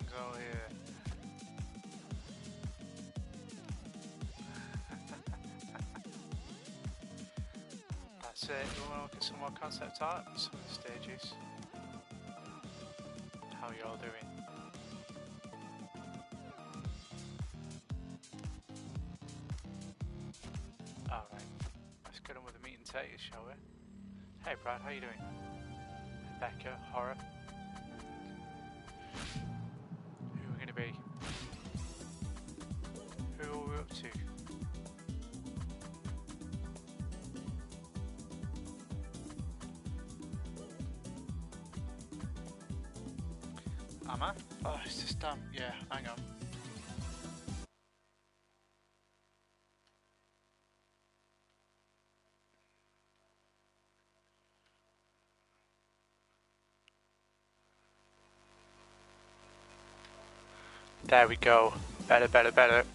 go here. That's it. We want to look at some more concept art, some of the stages. How you all doing? Alright, let's get on with the meat and potatoes, shall we? Hey Brad, how you doing? Becca, Horror. Who are we going to be? Who are we up to? Am I? Oh, it's just damn. Yeah, hang on. There we go. Better, better, better.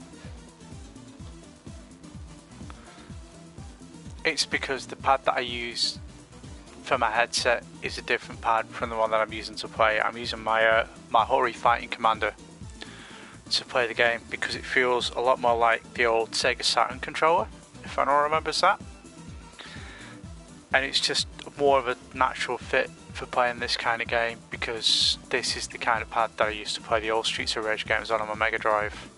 It's because the pad that I use for my headset is a different pad from the one that I'm using to play. I'm using my my Hori Fighting Commander to play the game because it feels a lot more like the old Sega Saturn controller, if anyone remembers that. And it's just more of a natural fit for playing this kind of game because this is the kind of pad that I used to play the old Streets of Rage games on my Mega Drive.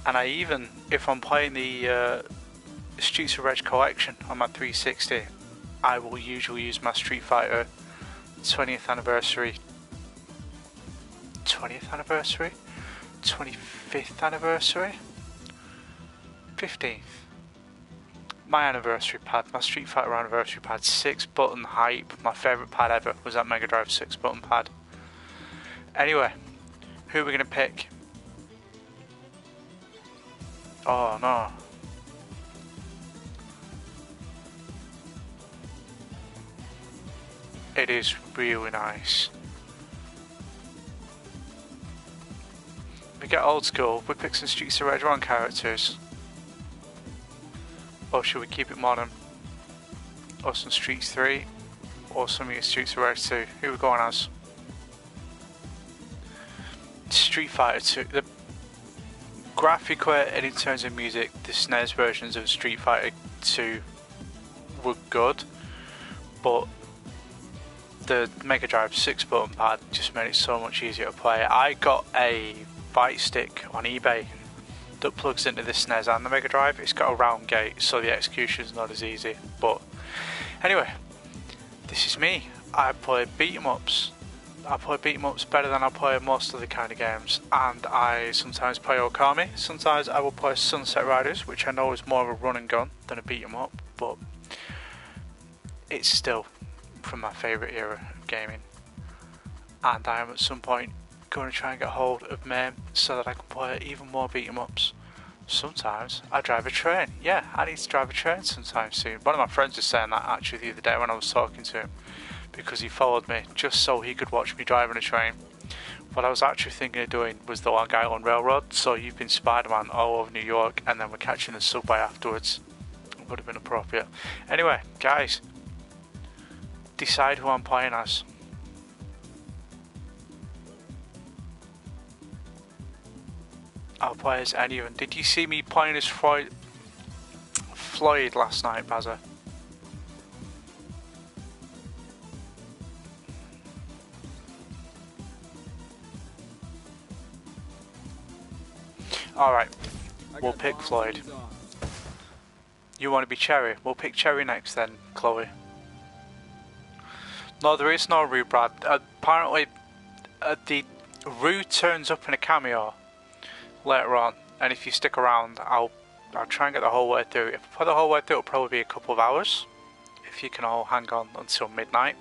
And I even, if I'm playing the Streets of Rage collection on my 360, I will usually use my Street Fighter 20th anniversary, 25th anniversary, 15th. My anniversary pad, my Street Fighter anniversary pad, 6-button hype. My favourite pad ever was that Mega Drive 6-button pad. Anyway, who are we going to pick? Oh no. It is really nice. We get old school, we pick some Streets of Rage 1 characters. Or should we keep it modern? Or some Streets 3? Or some of your Streets of Rage 2? Who are we going as? Street Fighter 2. The graphically and in terms of music, the SNES versions of Street Fighter 2 were good. But the Mega Drive 6-button pad just made it so much easier to play. I got a Fight Stick on eBay that plugs into the SNES and the Mega Drive. It's got a round gate, so the execution's not as easy. But anyway, this is me. I play beat 'em ups. I play beat 'em ups better than I play most of the kind of games, and I sometimes play Okami. Sometimes I will play Sunset Riders, which I know is more of a run and gun than a beat 'em up, but it's still from my favourite era of gaming. And I am at some point going to try and get hold of MAME so that I can play even more beat 'em ups. Sometimes I drive a train. Yeah, I need to drive a train sometime soon. One of my friends was saying that actually the other day when I was talking to him, because he followed me just so he could watch me driving a train. What I was actually thinking of doing was the Long Island Railroad, so you've been Spider-Man all over New York and then we're catching the subway afterwards. It would have been appropriate. Anyway, guys, decide who I'm playing as. I'll play as any of them. Did you see me playing as Floyd last night, Bazza? Alright, we'll pick Floyd. You want to be Cherry? We'll pick Cherry next then, Chloe. No, there is no Rue, Brad. Apparently, the Rue turns up in a cameo later on, and if you stick around, I'll try and get the whole way through. If I play the whole way through, it'll probably be a couple of hours. If you can all hang on until midnight.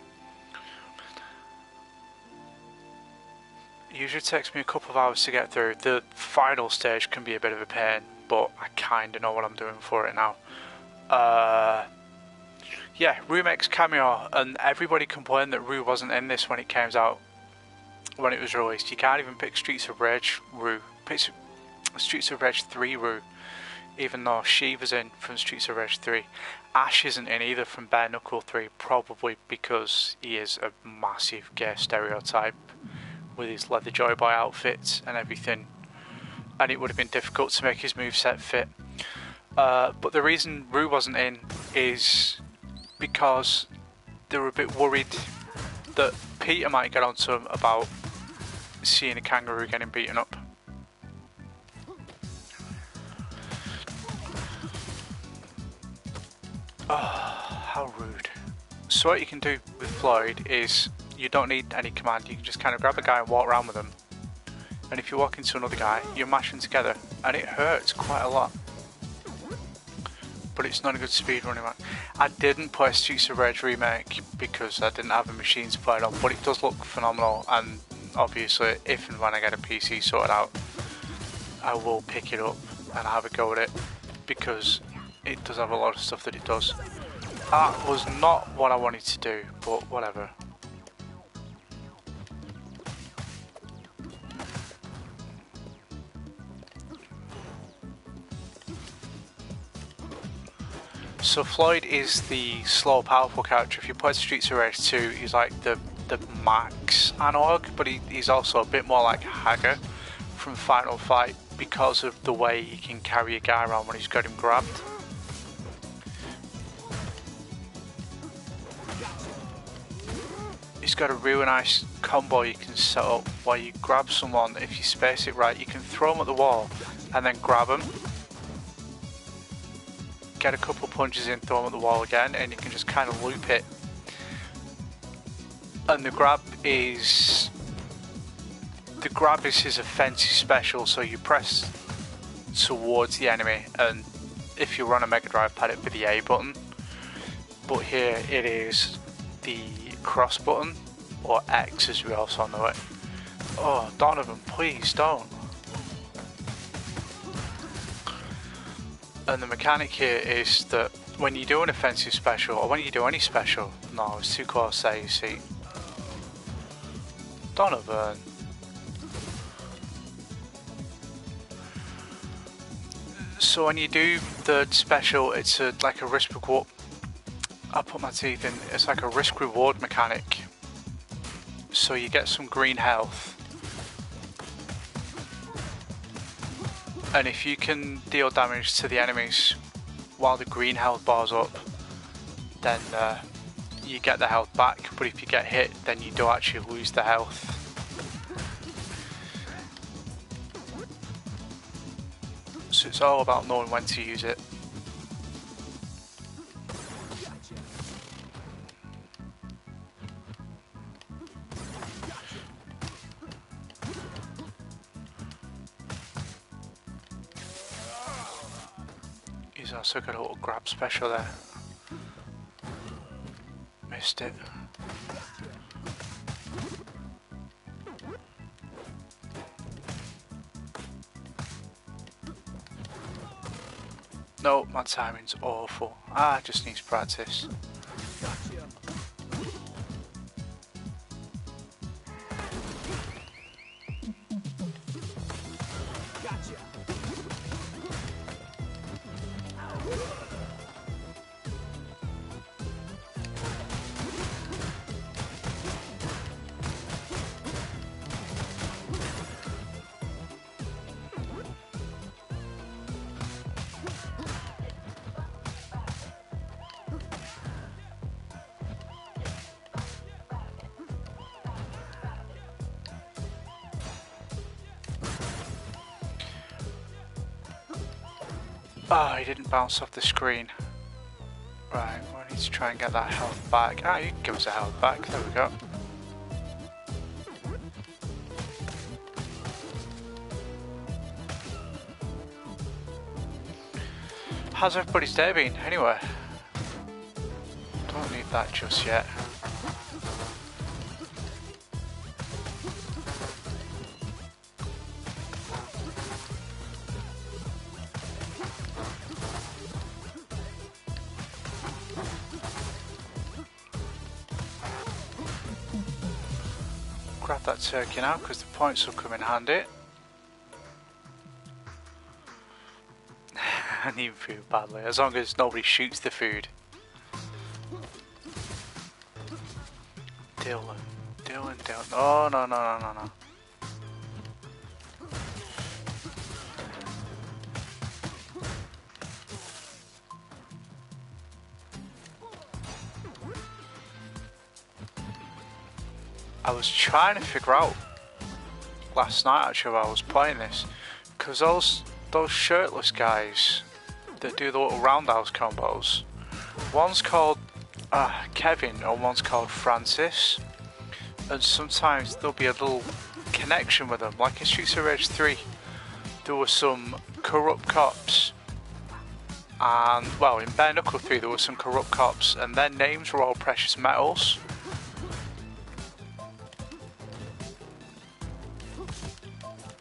It usually takes me a couple of hours to get through. The final stage can be a bit of a pain, but I kinda know what I'm doing for it now. Yeah, Rue makes cameo, and everybody complained that Rue wasn't in this when it came out, when it was released. You can't even pick Streets of Rage Rue. Pick Streets of Rage 3 Rue, even though Shiva's in from Streets of Rage 3. Ash isn't in either from Bare Knuckle 3, probably because he is a massive gay stereotype with his leather Joy Boy outfits and everything, and it would have been difficult to make his moveset fit. But the reason Roo wasn't in is because they were a bit worried that Peter might get onto him about seeing a kangaroo getting beaten up. Oh, how rude. So what you can do with Floyd is you don't need any command, you can just kind of grab a guy and walk around with him. And if you walk into another guy, you mash them together, and it hurts quite a lot. But it's not a good speed running one. I didn't play Streets of Rage Remake because I didn't have a machine to play it on, but it does look phenomenal, and obviously if and when I get a PC sorted out, I will pick it up and have a go at it, because it does have a lot of stuff that it does. That was not what I wanted to do, but whatever. So Floyd is the slow, powerful character. If you play Streets of Rage 2, he's like the max analog, but he's also a bit more like Hager from Final Fight because of the way he can carry a guy around when he's got him grabbed. He's got a really nice combo you can set up where you grab someone. If you space it right, you can throw them at the wall and then grab them. Get a couple punches in, throw them at the wall again, and you can just kind of loop it. And the grab is his offensive special, so you press towards the enemy, and if you run a Mega Drive pad, it'd be the A button. But here it is the cross button, or X as we also know it. Oh, Donovan, please don't. And the mechanic here is that when you do an offensive special, or when you do any special, no, it's too close there, you see. Donovan. So when you do the special, it's like a risk reward. I put my teeth in. It's like a risk reward mechanic. So you get some green health. And if you can deal damage to the enemies while the green health bar's up, then you get the health back. But if you get hit, then you do actually lose the health. So it's all about knowing when to use it. He's also got a little grab special there. Missed it. No, my timing's awful. I just need practice. Oh, he didn't bounce off the screen. Right, we need to try and get that health back. Ah, you can give us a health back. There we go. How's everybody's day been, anyway? Don't need that just yet. Grab that turkey now, because the points will come in handy. I need food badly, as long as nobody shoots the food. Dylan. Dylan. Oh, no, no, no, no, no. I was trying to figure out last night actually while I was playing this, because those shirtless guys that do the little roundhouse combos, one's called Kevin and one's called Francis, and sometimes there'll be a little connection with them. Like in Streets of Rage 3, there were some corrupt cops, and well, in Bare Knuckle 3 there were some corrupt cops, and their names were all precious metals.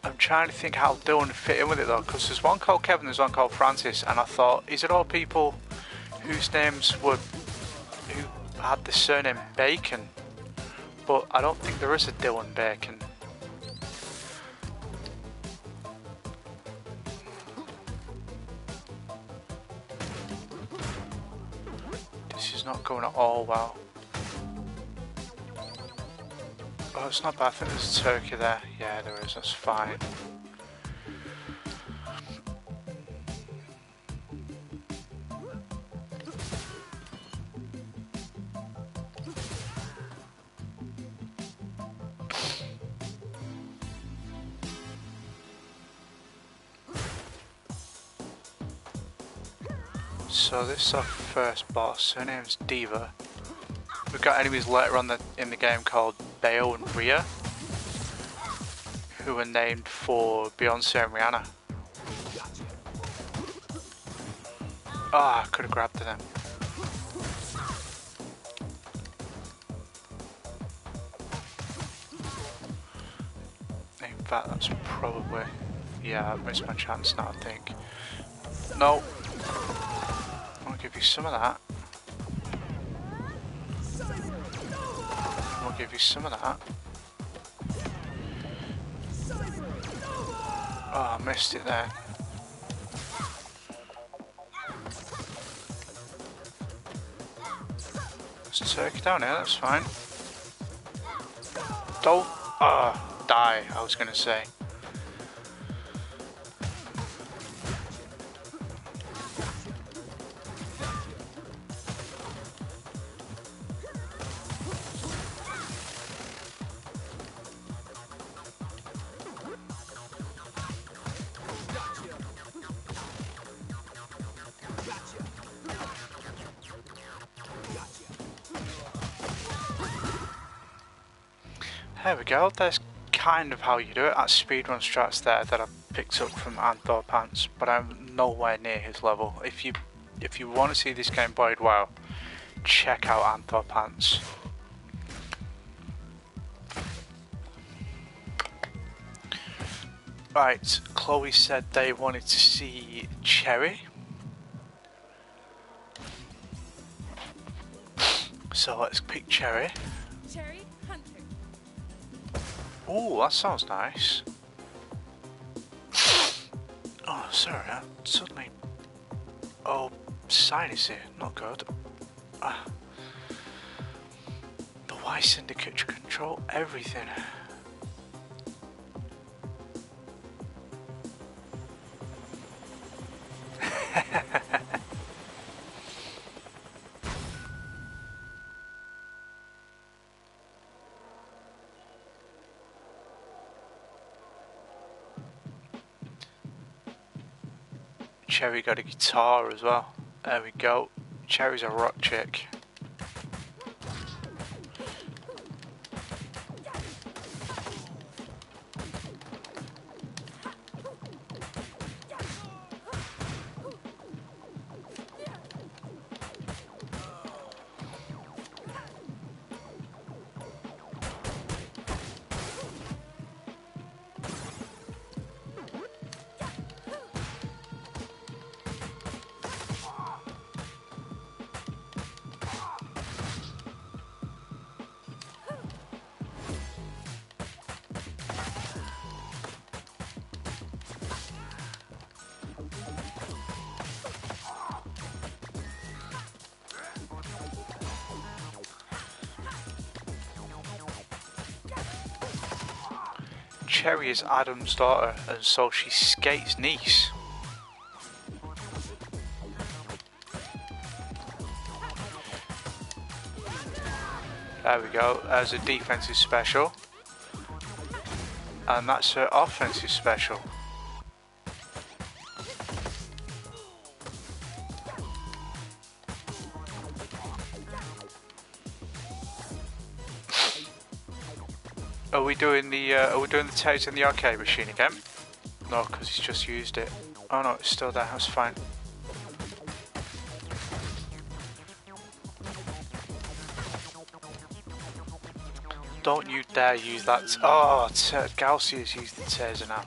I'm trying to think how Dylan fit in with it though, because there's one called Kevin, there's one called Francis, and I thought, is it all people whose names were, who had the surname Bacon? But I don't think there is a Dylan Bacon. This is not going at all well. Oh, it's not bad. I think there's a turkey there. Yeah, there is. That's fine. So this is our first boss. Her name's Diva. We've got enemies later on in the game called Bale and Rhea, who were named for Beyonce and Rihanna. Ah, I could have grabbed them. In fact, that's probably... yeah, I missed my chance now, I think. No. I'll give you some of that. I'll give you some of that. Oh, I missed it there. There's a turkey down here, that's fine. Don't die, I was gonna say. There we go, that's kind of how you do it. That speedrun strats there that I picked up from Anthorpants, but I'm nowhere near his level. If you want to see this game played well, check out Anthorpants. Right, Chloe said they wanted to see Cherry. So let's pick Cherry. Cherry Hunter. Oh, that sounds nice. Oh, sorry, I suddenly... oh, sinusy, not good. The Y Syndicate to control everything. Cherry got a guitar as well. There we go. Cherry's a rock chick. Cherry is Adam's daughter, and so she's Skate's niece. There we go, there's a defensive special. And that's her offensive special. Are we doing the taser in the arcade machine again? No, because he's just used it. Oh no, it's still there, that's fine. Don't you dare use that. Oh, Galsi has used the taser now.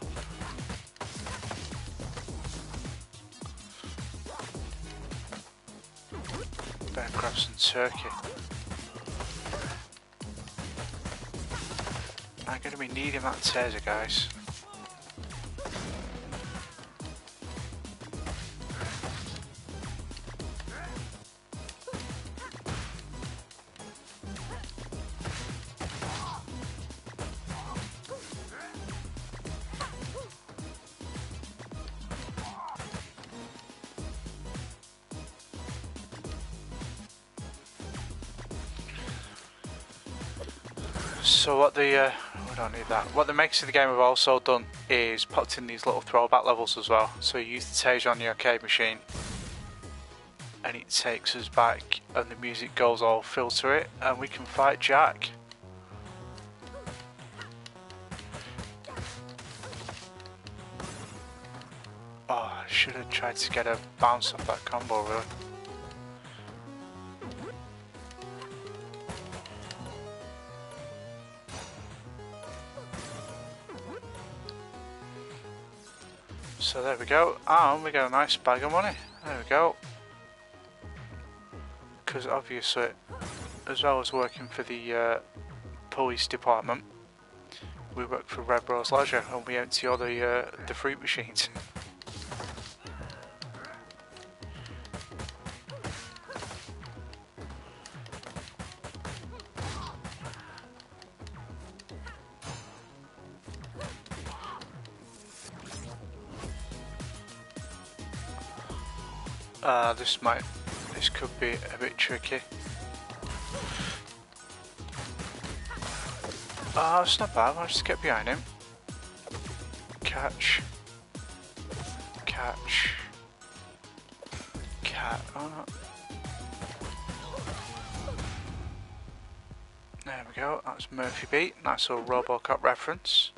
Better grab some turkey. I'm going to be needing that taser, guys. So what the we don't need that. What the makers of the game have also done is popped in these little throwback levels as well. So you use the taser on the arcade machine, and it takes us back, and the music goes all filter it, and we can fight Jack. Oh, I should have tried to get a bounce off that combo, really. So there we go, and we got a nice bag of money. There we go. Because obviously, as well as working for the police department, we work for Red Rose Leisure, and we empty all the fruit machines. This could be a bit tricky. Oh, it's not bad, I'll just get behind him. Catch. Catch. Cat. Oh no. There we go, that's Murphy Beat, nice little Robocop reference.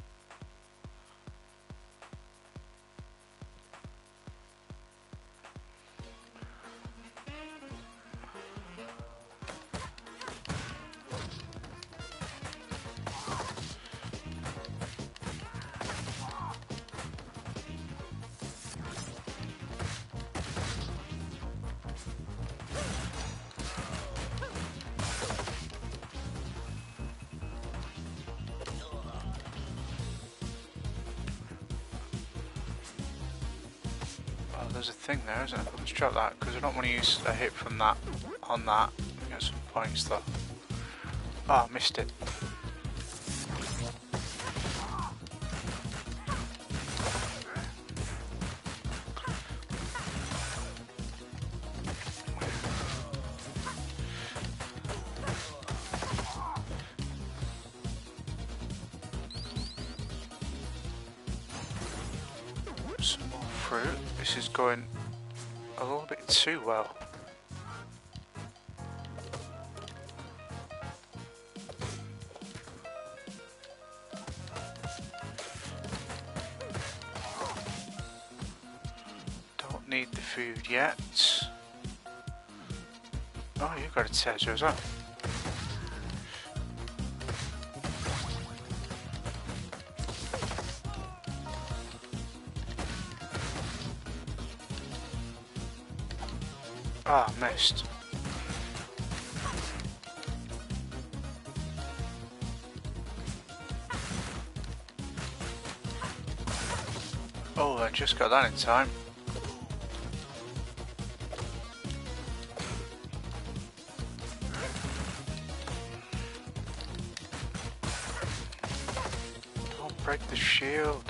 There's a thing there, isn't it? Let's drop that, because I don't want to use a hit from that on that. Get some points though. Oh, I missed it. Some more fruit. This is going a little bit too well. Don't need the food yet. Oh, you've got a taser as well. Ah, missed. Oh, I just got that in time. Don't break the shield.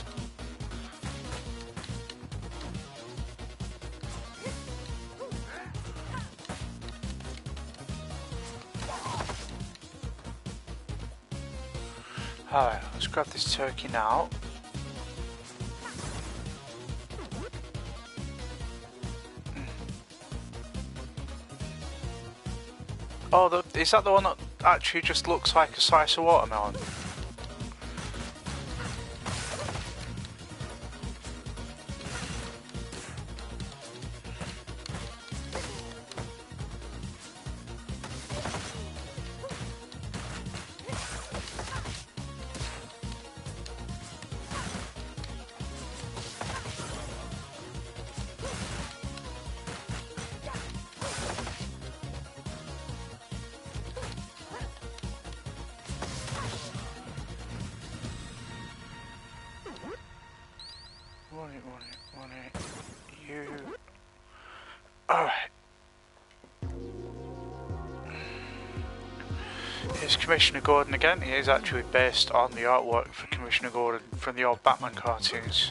Alright, let's grab this turkey now. Oh, is that the one that actually just looks like a slice of watermelon? Want it, you. Alright. Here's Commissioner Gordon again. He is actually based on the artwork for Commissioner Gordon from the old Batman cartoons.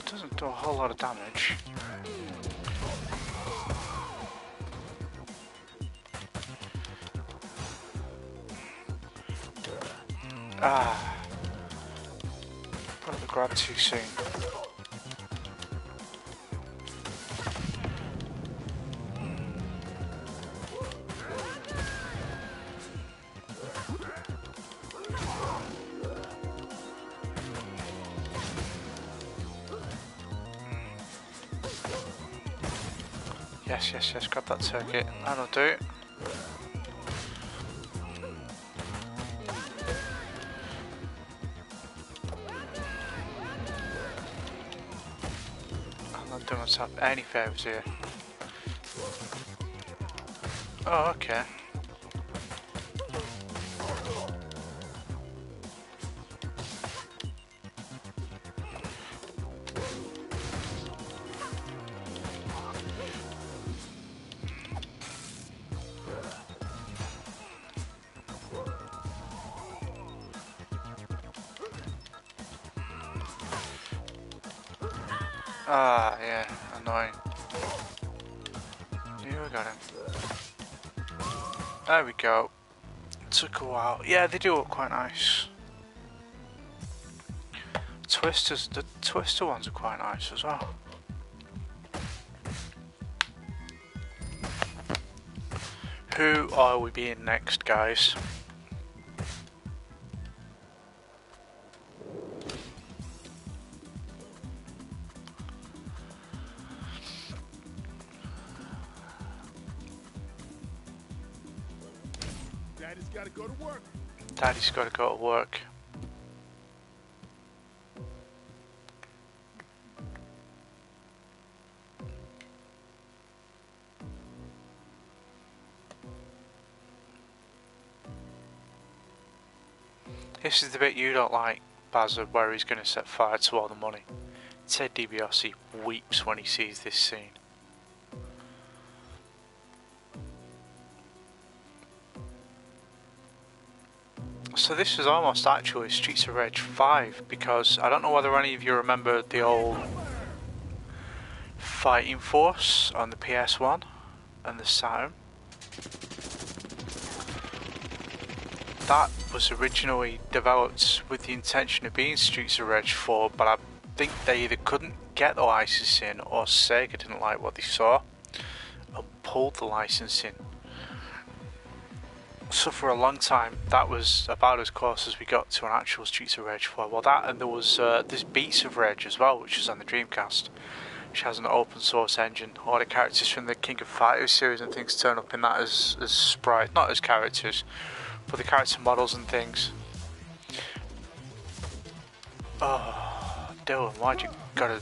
Doesn't do a whole lot of damage. Probably grabbed too soon. Yes, grab that turkey. That'll do. I'm not doing myself any favours here. Oh, okay. Ah, yeah, annoying. Yeah, we got him. There we go. Took a while. Yeah, they do look quite nice. Twisters, the Twister ones are quite nice as well. Who are we being next, guys? Daddy's gotta go to work. Daddy's gotta go to work. This is the bit you don't like, Bazza, where he's going to set fire to all the money. Ted DiBiase weeps when he sees this scene. So this is almost actually Streets of Rage 5, because I don't know whether any of you remember the old Fighting Force on the PS1 and the Saturn. That was originally developed with the intention of being Streets of Rage 4, but I think they either couldn't get the licensing or Sega didn't like what they saw and pulled the licensing. So for a long time that was about as close as we got to an actual Streets of Rage 4. Well, that, and there was this Beats of Rage as well, which was on the Dreamcast, which has an open source engine. All the characters from the King of Fighters series and things turn up in that as sprites, not as characters, but the character models and things. Oh, Dylan, why'd you gotta...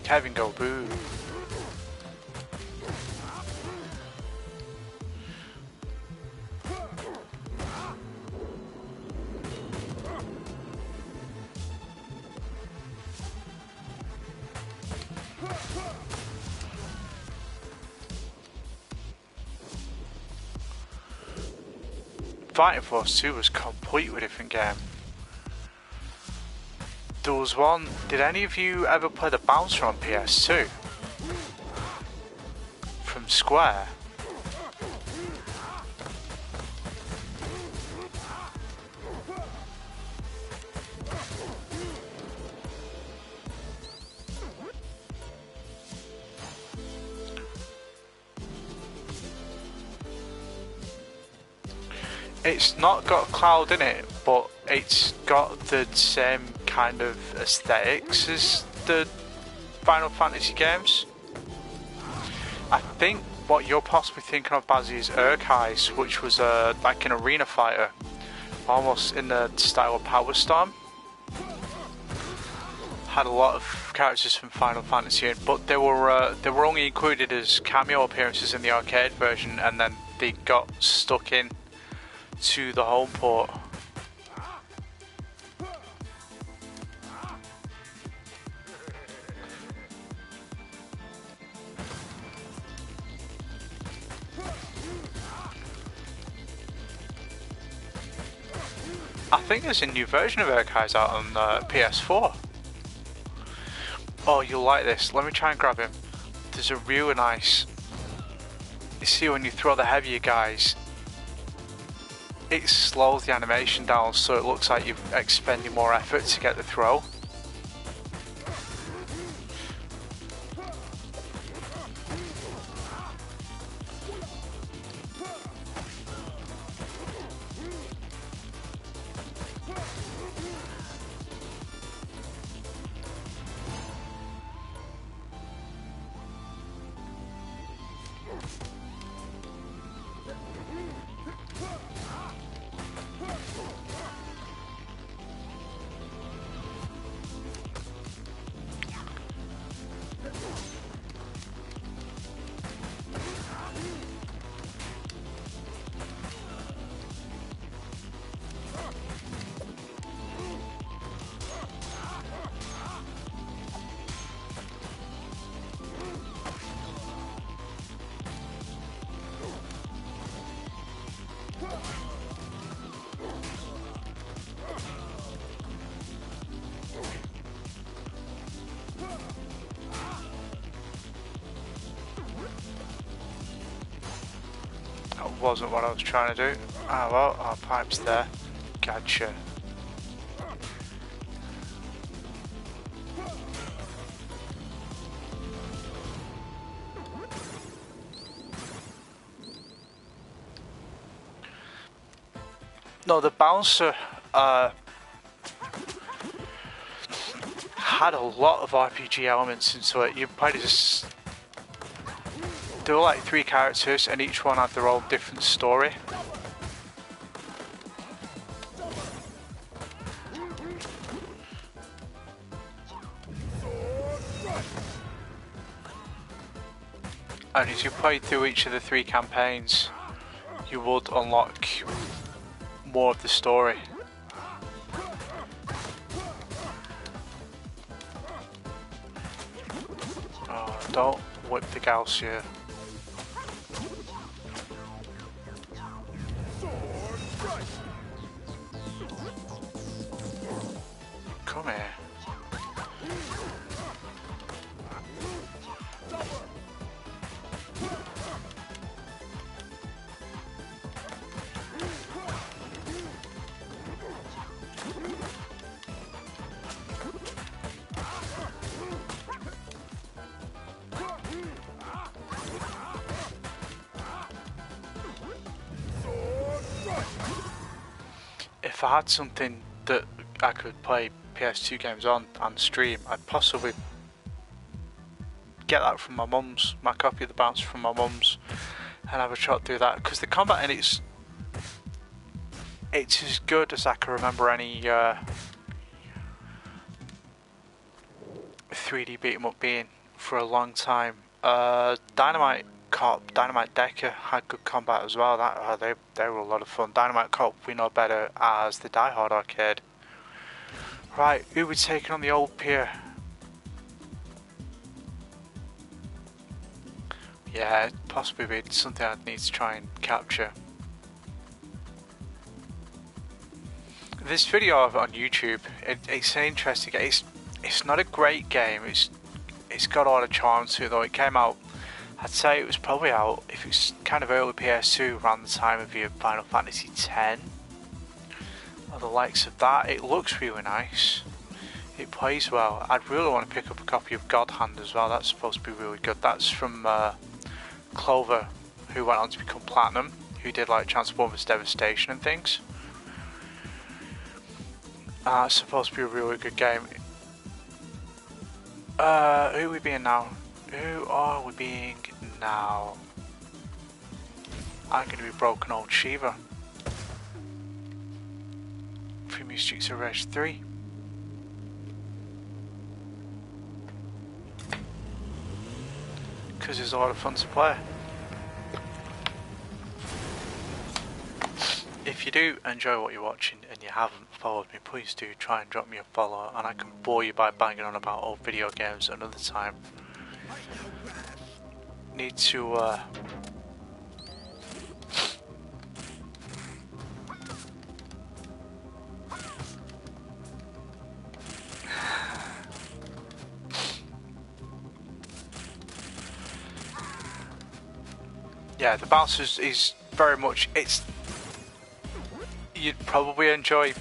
Kevin go boo. Fighting Force 2 was completely different game. There was one, did any of you ever play the Bouncer on PS2? From Square? It's not got Cloud in it, but it's got the same kind of aesthetics as the Final Fantasy games. I think what you're possibly thinking of, Bazzy, is Urkheis, which was like an arena fighter, almost in the style of Power Storm. Had a lot of characters from Final Fantasy in, but they were only included as cameo appearances in the arcade version, and then they got stuck in to the home port. I think there's a new version of Urkheis out on PS4. Oh, you'll like this. Let me try and grab him. There's a really nice... You see, when you throw the heavier guys, it slows the animation down, so it looks like you're expending more effort to get the throw. That wasn't what I was trying to do. Ah, well, our pipe's there. Gotcha. No, the Bouncer had a lot of RPG elements into it. You probably just... There were like 3 characters and each one had their own different story. And as you play through each of the 3 campaigns, you would unlock more of the story. Oh, don't whip the Galcia. Come here. If I had something that I could play PS2 games on and stream, I'd possibly get that from my mum's, my copy of the Bouncer from my mum's, and have a shot through that, because the combat in it's as good as I can remember any 3D beat 'em up being. for a long time. Dynamite Cop, Dynamite Decker had good combat as well. They were a lot of fun. Dynamite Cop we know better as the Die Hard arcade. Right, who we taking on the old pier? Yeah, possibly be something I'd need to try and capture. This video of it on YouTube, it's an interesting game. It's not a great game. It's got a lot of charm to it though. It came out, I'd say it was probably out, if it's kind of early PS2, around the time of your Final Fantasy X or the likes of that. It looks really nice. It plays well. I'd really want to pick up a copy of God Hand as well. That's supposed to be really good. That's from Clover, who went on to become Platinum, who did like Transformers Devastation and things. It's supposed to be a really good game. Who are we being now? Who are we being now? I'm going to be Broken Old Shiva. From Streets of Rage 3. Because it's a lot of fun to play. If you do enjoy what you're watching and you haven't followed me, please do try and drop me a follow, and I can bore you by banging on about old video games another time. Need to yeah, the bounce is very much, you'd probably enjoy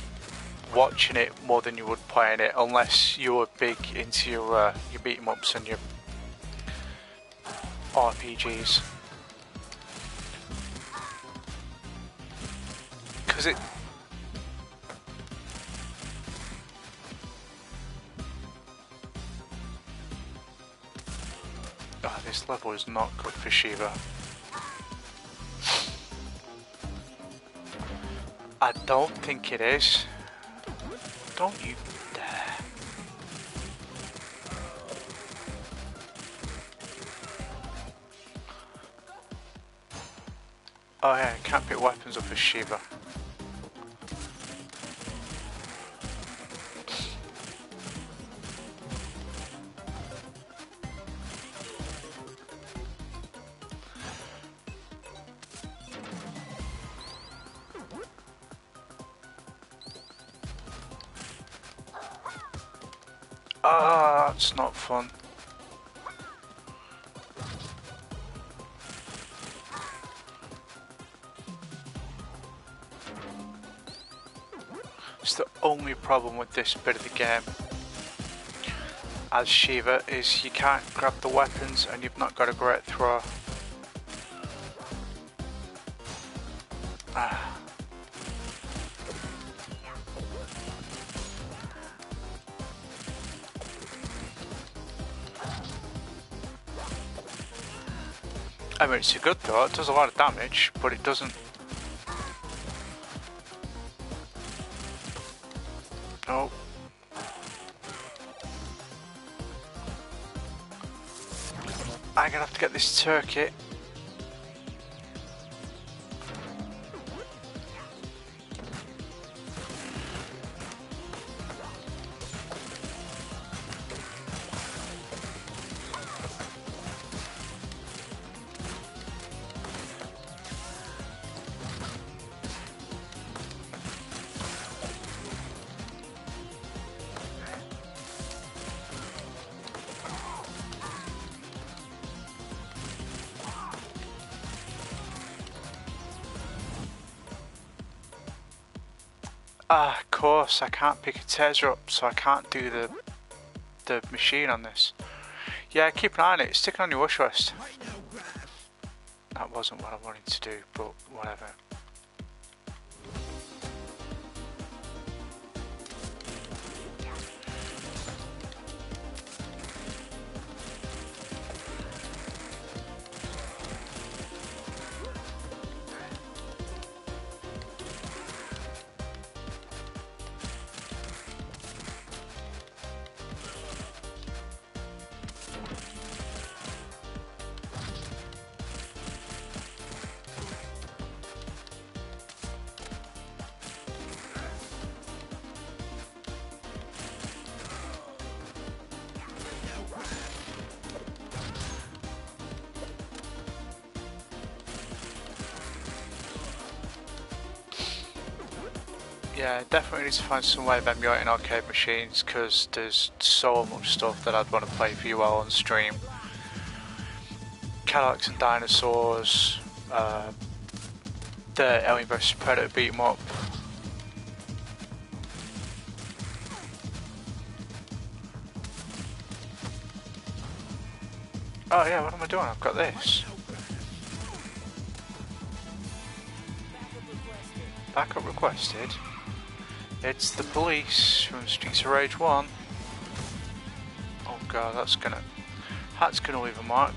watching it more than you would playing it, unless you were big into your beat 'em ups and your RPGs. Because this level is not good for Shiva. I don't think it is. Don't you dare. Oh yeah, can't pick weapons up as Shiva. Ah, that's not fun. It's the only problem with this bit of the game as Shiva is you can't grab the weapons and you've not got a great throw. I mean, it's a good throw, it does a lot of damage, but it doesn't... Oh. I'm gonna have to get this turkey. Of course, I can't pick a taser up, so I can't do the machine on this. Yeah, keep an eye on it, stick it on your wish list. That wasn't what I wanted to do, but whatever. Yeah, definitely need to find some way of emulating arcade machines because there's so much stuff that I'd want to play for you all on stream. Cadillacs and Dinosaurs, the Alien vs Predator beat 'em up. Oh yeah, what am I doing? I've got this. Backup requested. It's the police from Streets of Rage 1. Oh god, that's gonna leave a mark.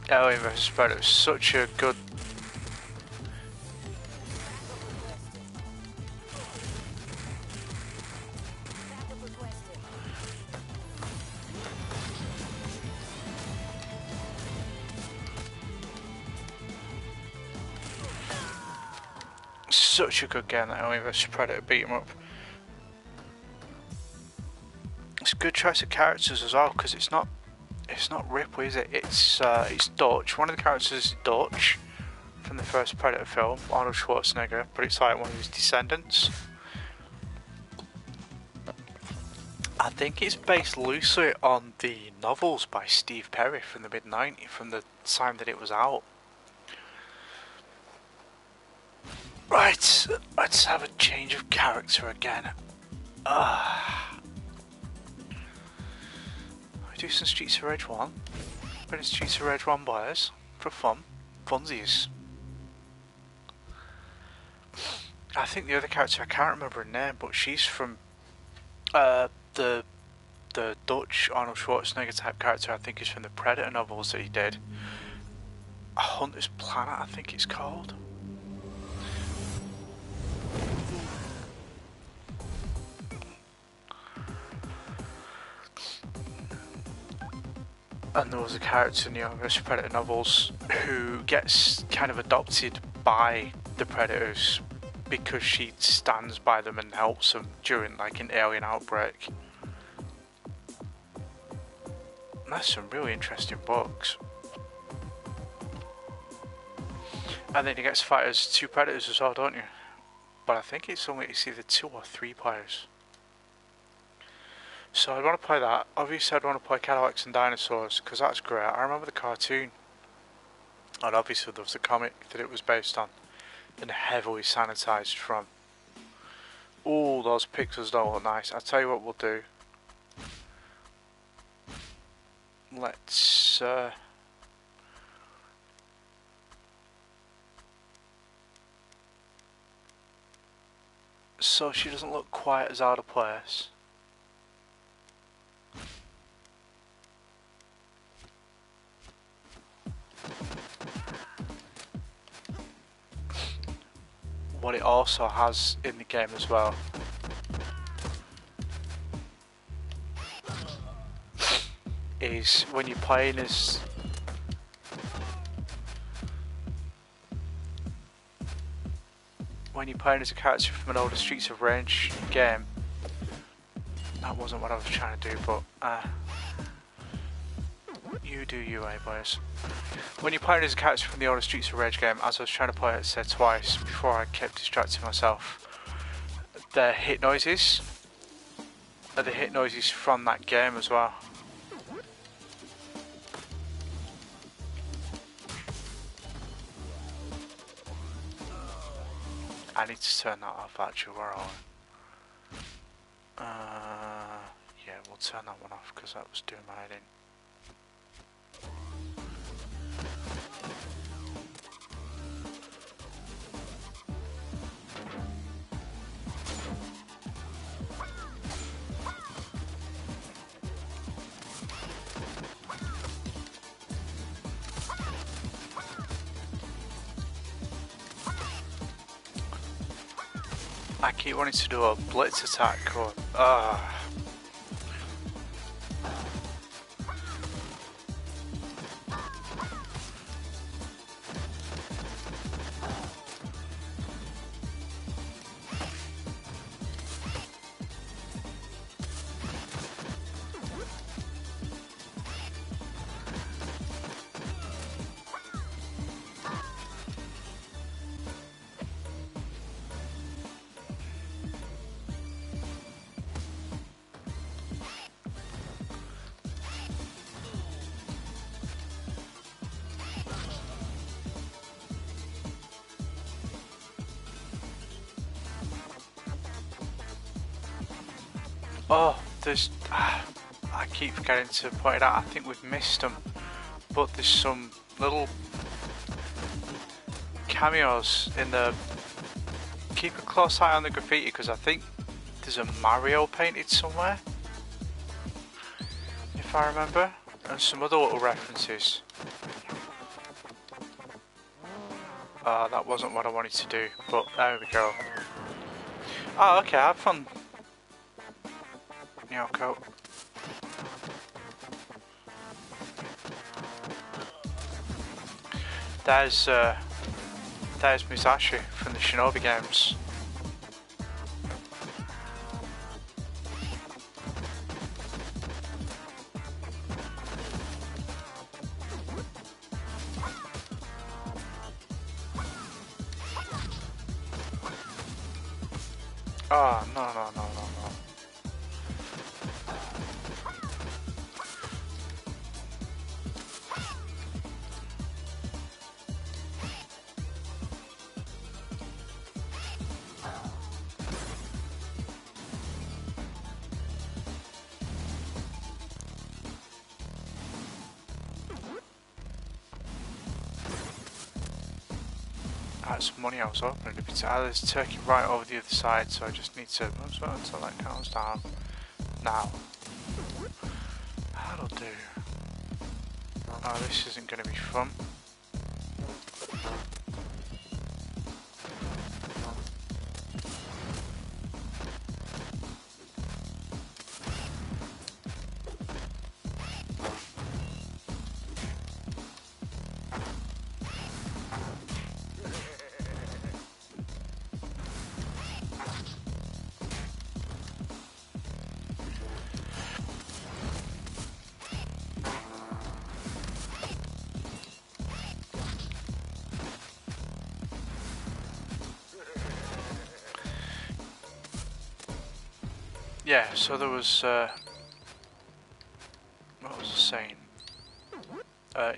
Alien vs Predator is such a good. Such a good game, that Alien vs Predator beat 'em up. It's a good choice of characters as well because it's not Ripley, is it? It's Dutch. One of the characters is Dutch from the first Predator film, Arnold Schwarzenegger, but it's like one of his descendants. I think it's based loosely on the novels by Steve Perry from the mid-90s, from the time that it was out. Right, let's have a change of character again. We do some Streets of Rage 1. But it's Streets of Rage 1 boys. For fun. Funsies. I think the other character, I can't remember her name, but she's from the Dutch Arnold Schwarzenegger type character. I think is from the Predator novels that he did. A Hunter's Planet, I think it's called. And there was a character in the Alien vs Predator novels who gets kind of adopted by the Predators because she stands by them and helps them during like an alien outbreak. And that's some really interesting books. And then you get to fight as 2 Predators as well, don't you? But I think it's either 2 or 3 players. So I'd want to play that. Obviously I'd want to play Cadillacs and Dinosaurs because that's great. I remember the cartoon. And obviously there was a comic that it was based on. And heavily sanitised from. Ooh, those pixels don't look nice. I'll tell you what we'll do. Let's so she doesn't look quite as out of place. What it also has in the game as well is when you're playing as a character from an older Streets of Rage game. That wasn't what I was trying to do, but you do you, eh boys. When you're playing as a character from the older Streets of Rage game, as I was trying to play it said twice before I kept distracting myself, the hit noises are the hit noises from that game as well. I need to turn that off actually, where are we? Yeah, we'll turn that one off because that was doing my head in. I keep wanting to do a blitz attack or Oh, there's... I keep forgetting to point it out. I think we've missed them. But there's some little cameos in the... Keep a close eye on the graffiti because I think there's a Mario painted somewhere. If I remember. And some other little references. That wasn't what I wanted to do, but there we go. Oh, okay, I've found Yoko. There's Musashi from the Shinobi games. Oh, no. That's money I was opening. If it's there's turkey right over the other side, so I just need to until that counts down. Now, that'll do. Oh, this isn't going to be fun. Yeah, so there was, what was I saying?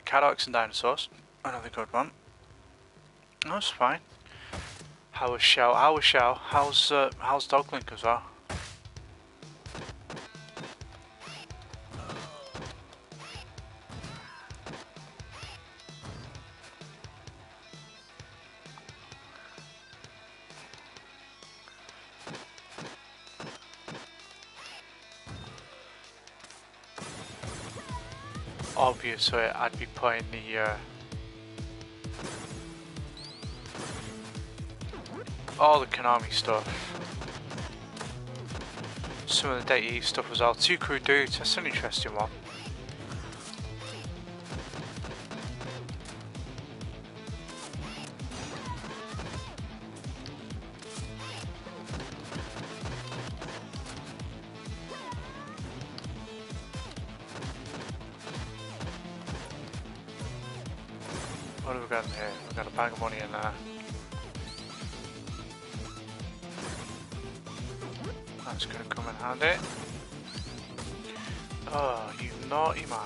Cadillacs and Dinosaurs, another good one. That's fine. How was Shell? How's Doglink as well? Obviously, I'd be playing the all the Konami stuff. Some of the Data East stuff as well. Two Crew Dudes, that's an interesting one. What have we got in here? We've got a bag of money in there. That's going to come in handy. Oh, you naughty man.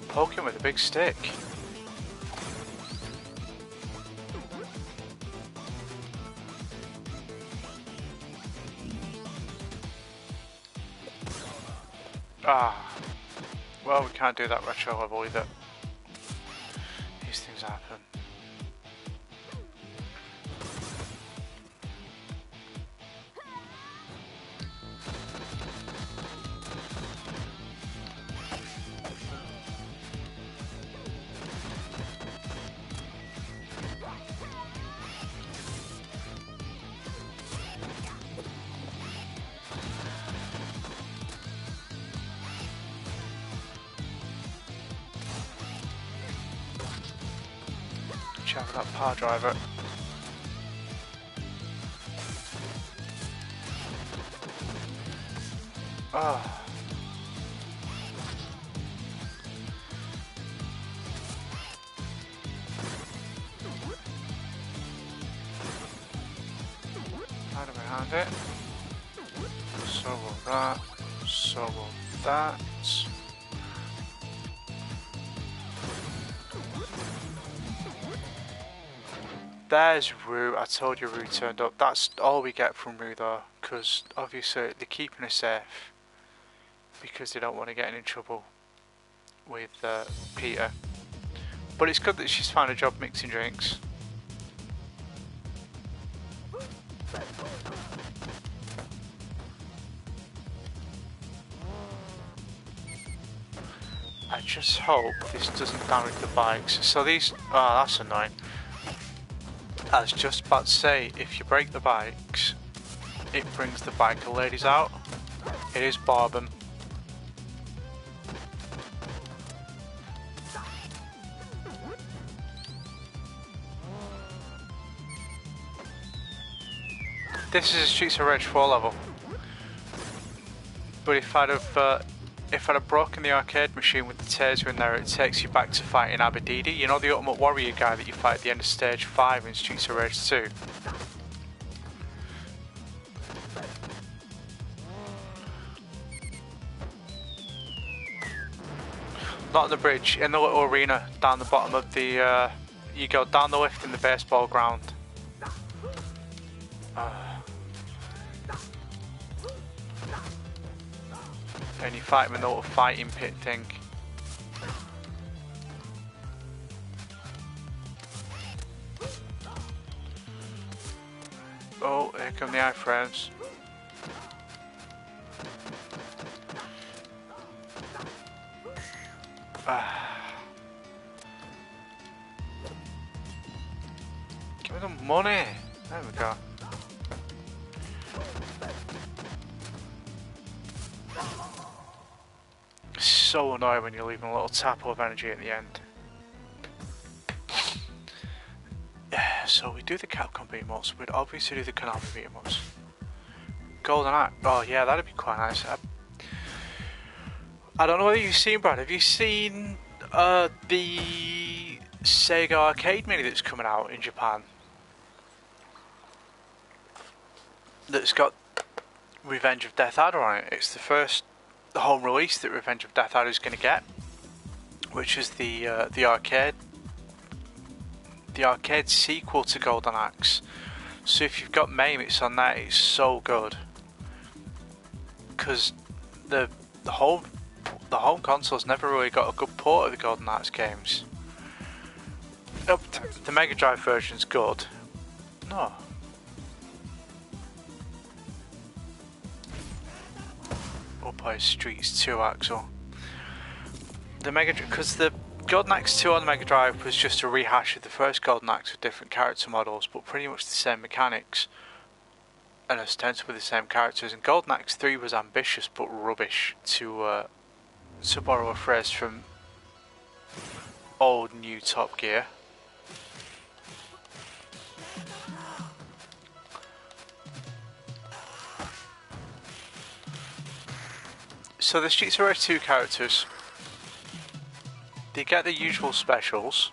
Poke him with a big stick. Ah, well, we can't do that retro level either. These things happen. Check out that power driver. Oh. Hide behind it. So will that. So will that. There's Rue. I told you Rue turned up. That's all we get from Rue though, because obviously they're keeping her safe because they don't want to get in trouble with Peter. But it's good that she's found a job mixing drinks. I just hope this doesn't damage the bikes. So these, oh, that's annoying. I was just about to say, if you break the bikes, it brings the biker ladies out. It is Bourbon. This is a Streets of Rage 4 level. But if I'd have broken the arcade machine with the taser in there, it takes you back to fighting Abadidi. You know the Ultimate Warrior guy that you fight at the end of stage 5 in Streets of Rage 2? Not on the bridge, in the little arena down the bottom of the, you go down the lift in the baseball ground. And you fight him in the little fighting pit thing. Oh, here come the iframes. Give me the money. There we go. So annoying when you're leaving a little tap of energy at the end. Yeah, so we do the Capcom beat-em-ups, we'd obviously do the Konami beat-em-ups. Golden Axe, oh yeah, that'd be quite nice. I don't know whether you've seen, Brad, have you seen the Sega Arcade Mini that's coming out in Japan? That's got Revenge of Death Adder on it. It's the first home release that Revenge of Death Adder is going to get, which is the arcade sequel to Golden Axe. So if you've got MAME, it's on that. It's so good because the home console's never really got a good port of the Golden Axe games. The Mega Drive version's good. No. By Streets 2 Axel. The because the Golden Axe 2 on the Mega Drive was just a rehash of the first Golden Axe with different character models, but pretty much the same mechanics and ostensibly the same characters. And Golden Axe 3 was ambitious but rubbish, to borrow a phrase from old new Top Gear. So the Streets of Rage 2 characters, they get the usual specials.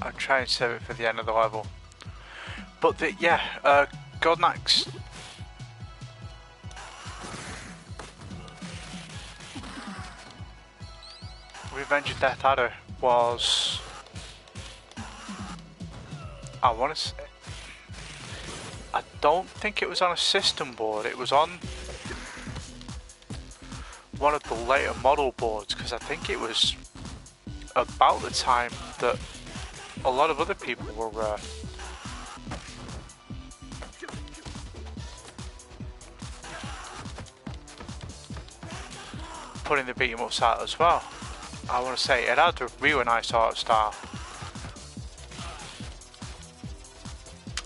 I'll try and save it for the end of the level. But Golden Axe. Revenge of Death Adder was, I want to say, I don't think it was on a system board. It was on one of the later model boards, because I think it was about the time that a lot of other people were putting the beat 'em ups out as well. I want to say it had a really nice art style.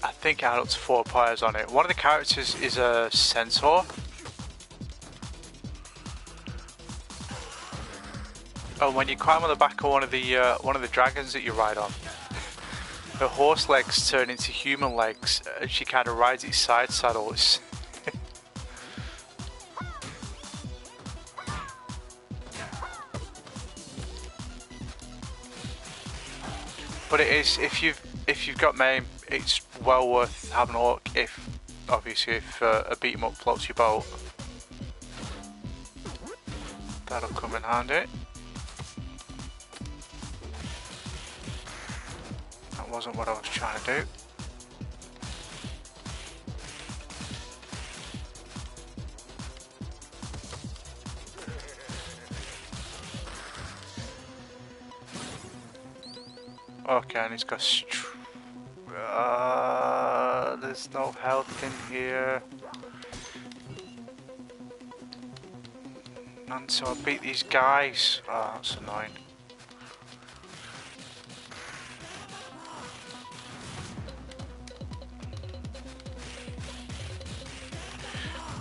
I think it had up to 4 players on it. One of the characters is a centaur. Oh, when you climb on the back of one of the dragons that you ride on, her horse legs turn into human legs and she kind of rides its side saddles. But it is, if you've got MAME, it's well worth having a look. If obviously a beat 'em up floats your boat, that'll come in handy. That wasn't what I was trying to do. Okay, and he's got there's no health in here. And so I beat these guys. Oh, that's annoying.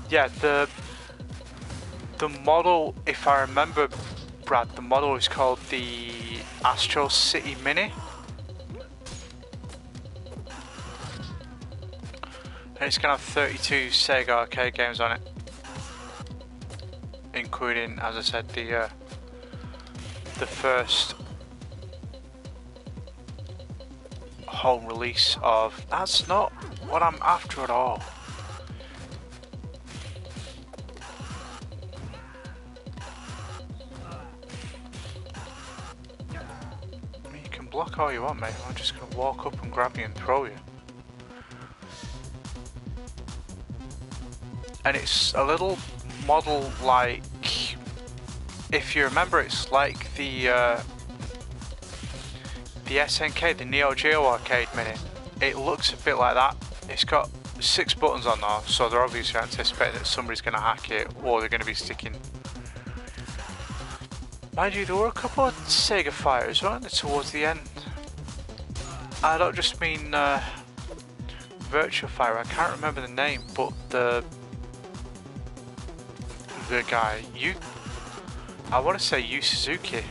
Yeah, the model, if I remember, Brad, the model is called the Astro City Mini. And it's gonna have 32 Sega arcade games on it, including, as I said, the first home release of. That's not what I'm after at all. I mean, you can block all you want, mate. I'm just gonna walk up and grab you and throw you. And it's a little model like, if you remember, it's like the SNK, the Neo Geo Arcade Mini. It looks a bit like that. It's got 6 buttons on there, so they're obviously anticipating that somebody's going to hack it, or they're going to be sticking. Mind you, there were a couple of Sega fighters, weren't there, towards the end? I don't just mean Virtua Fighter, I can't remember the name, but the guy, I want to say Yu Suzuki,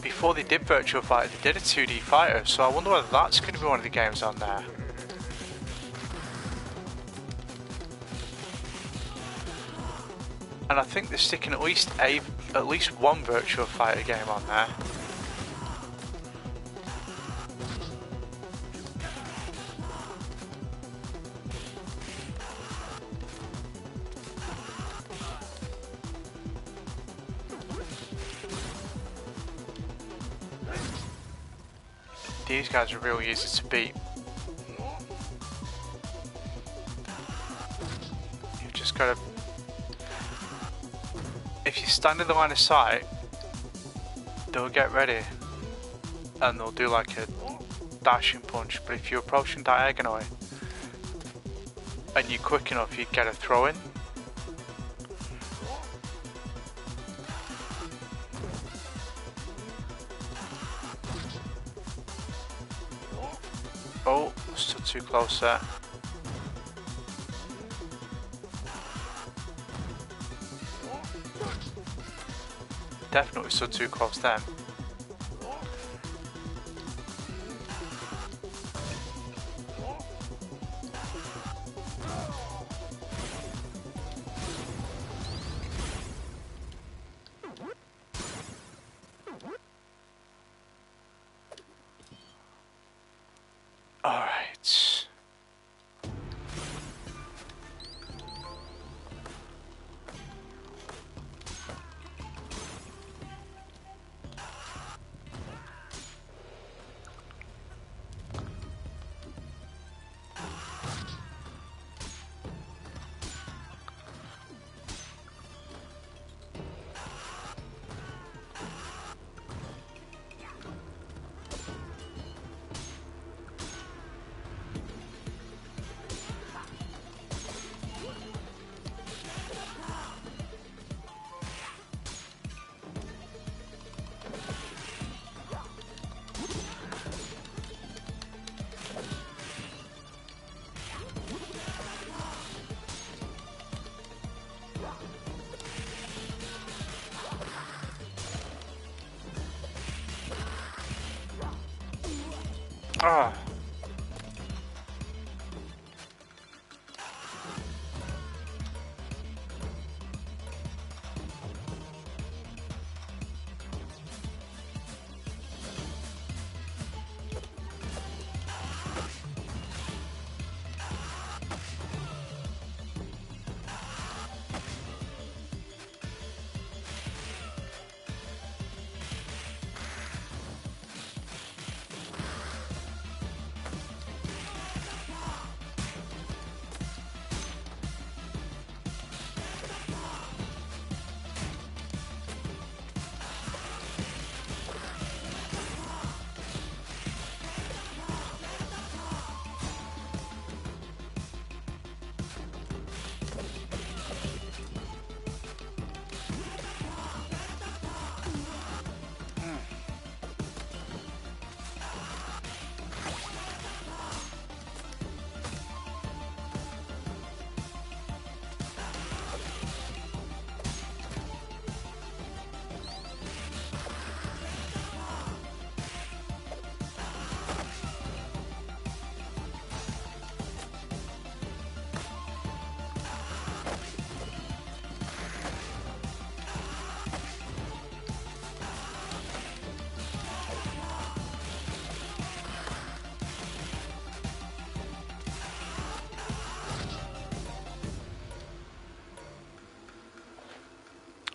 before they did Virtua Fighter, they did a 2D fighter, so I wonder whether that's going to be one of the games on there. And I think they're sticking at least one Virtua Fighter game on there. These guys are real easy to beat. You've just got to... If you stand in the line of sight, they'll get ready and they'll do like a dashing punch, but if you approach them diagonally and you're quick enough, you get a throw in. Oh, still too close there. Definitely still too close then. Alright. Ah.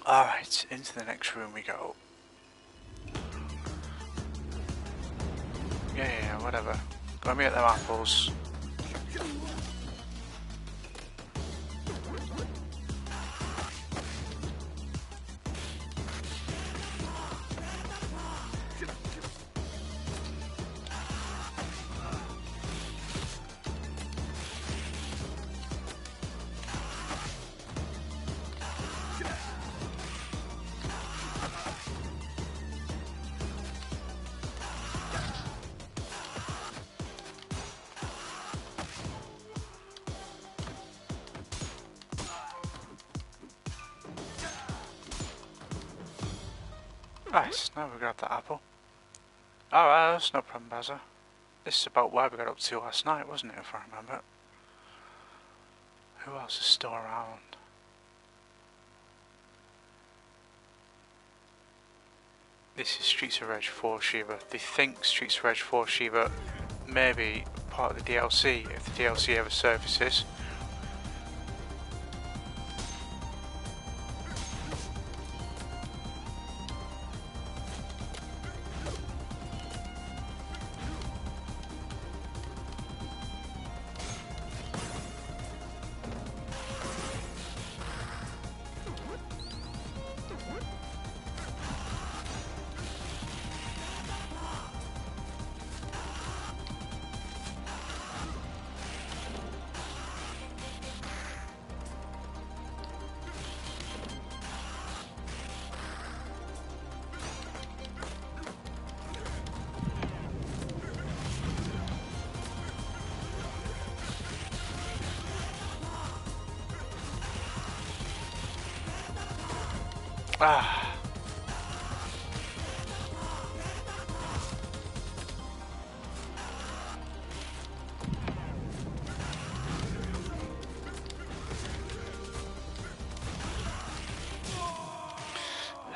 Alright, into the next room we go. Yeah, whatever. Let me get them apples. Right, now we got the apple. Alright, that's no problem, Bazza. This is about where we got up to last night, wasn't it, if I remember? Who else is still around? This is Streets of Rage 4 Shiva. They think Streets of Rage 4 Shiva may be part of the DLC, if the DLC ever surfaces. Ah.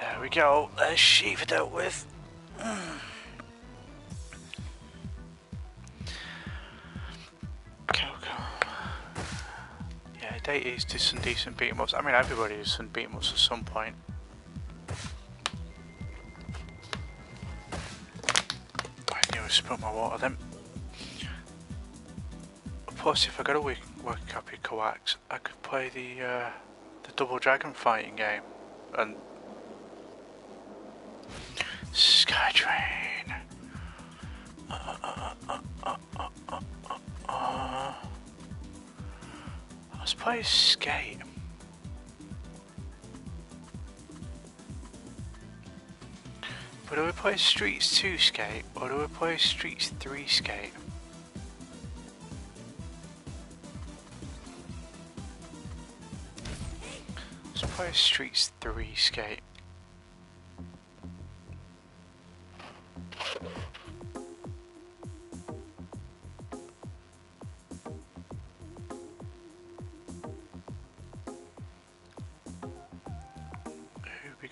There we go. There's Shiva dealt with. Yeah, Deities did some decent beat 'em ups. I mean, everybody does some beat 'em ups at some point. Spill my water then. Plus, if I got a working copy of Coax, I could play the Double Dragon fighting game and Skytrain. Let's play Skate. But do we play Streets 2 Skate or do we play Streets 3 Skate? Let's play Streets 3 Skate.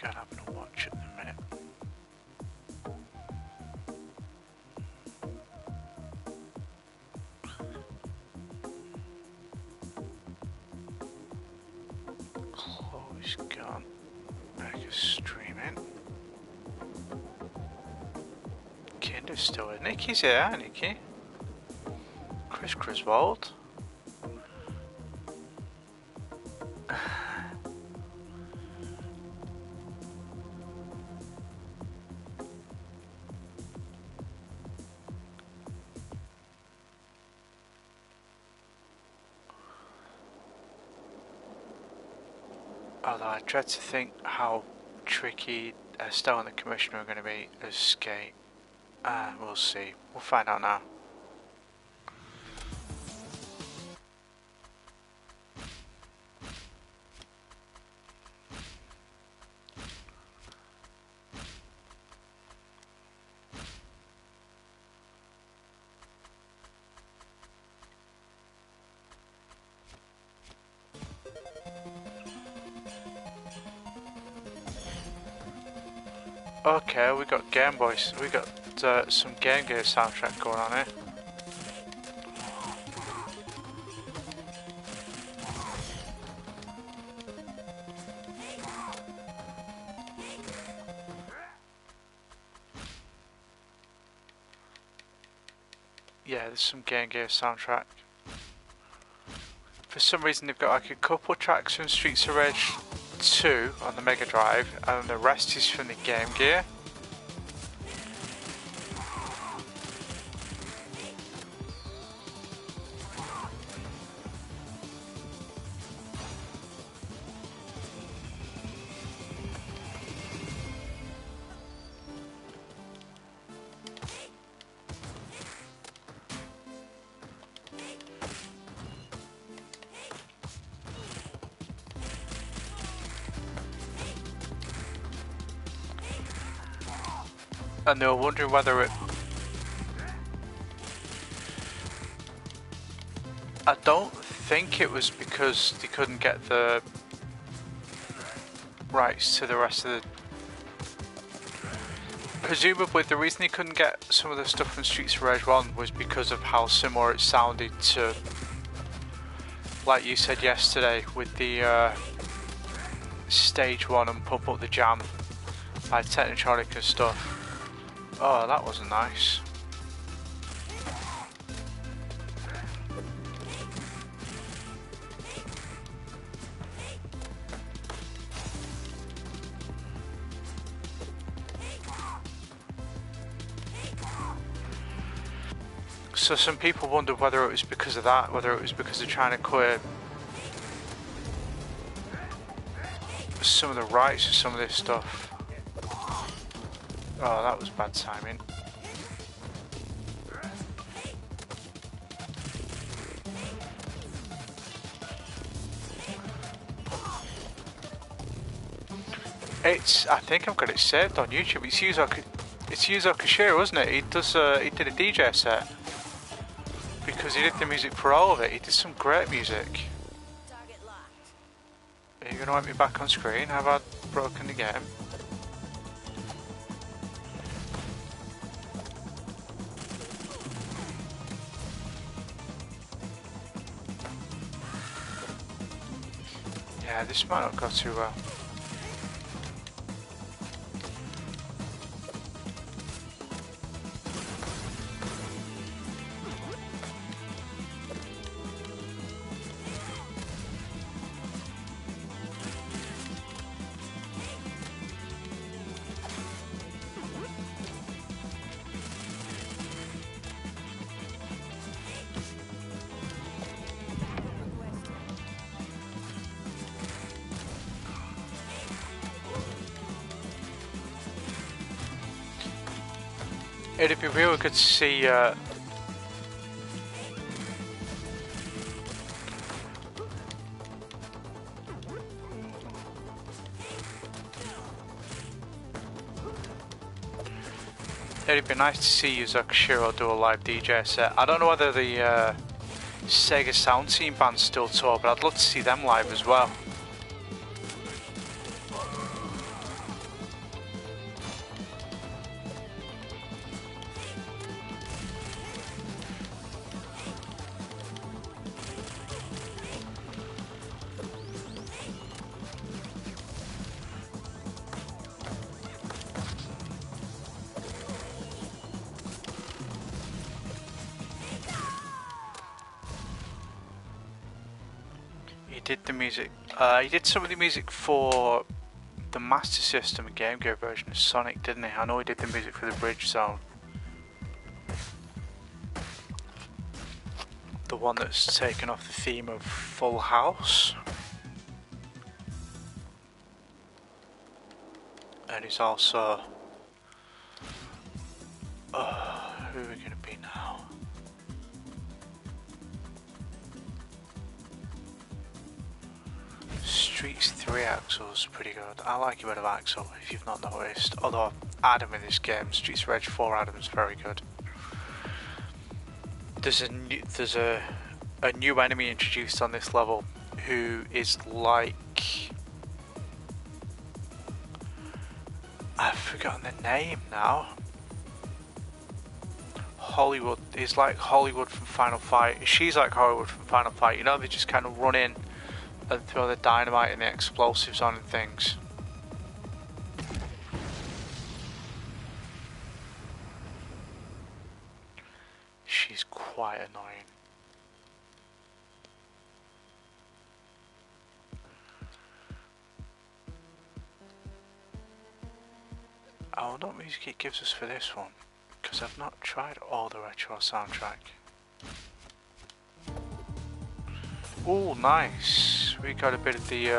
going having a watch at the minute. Chloe's gone. Becca's streaming. Kinder's still here. Nikki's here, hi Nikki. Chris Griswold. Although I dread to think how tricky Estelle and the Commissioner are going to be as Skate. We'll see. We'll find out now. Okay, we got Game Boys. We got some Game Gear soundtrack going on here. Yeah, there's some Game Gear soundtrack. For some reason, they've got like a couple tracks from Streets of Rage 2 on the Mega Drive, and the rest is from the Game Gear. And they were wondering whether it... I don't think it was because they couldn't get the rights to the rest of the... Presumably the reason they couldn't get some of the stuff from Streets of Rage 1 was because of how similar it sounded to, like you said yesterday, with the Stage 1 and Pump Up the Jam by Technotronic and stuff. Oh, that wasn't nice. So some people wondered whether it was because of that, whether it was because they're trying to clear some of the rights to some of this stuff. Oh, that was bad timing. I think I've got it saved on YouTube. It's Yuzo Koshiro, wasn't it? He did a DJ set. Because he did the music for all of it. He did some great music. Are you going to want me back on screen? Have I broken the game? Yeah, this might not go too well. It'd be really good to see it'd be nice to see Yuzo Koshiro do a live DJ set. I don't know whether the Sega Sound Team band's still tour, but I'd love to see them live as well. he did the music. He did some of the music for the Master System and Game Gear version of Sonic, didn't he? I know he did the music for the Bridge Zone. The one that's taken off the theme of Full House. And he's also... who are we going to be now? Streets 3 Axel's pretty good. I like a bit of Axel, if you've not noticed. Although Adam in this game, Streets Reg 4 Adam is very good. There's a new enemy introduced on this level who is like... I've forgotten the name now. Hollywood. Is like Hollywood from Final Fight. She's like Hollywood from Final Fight. You know, they just kind of run in and throw the dynamite and the explosives on and things. She's quite annoying. I wonder what music it gives us for this one, because I've not tried all the retro soundtrack. Oh, nice. We got a bit of the...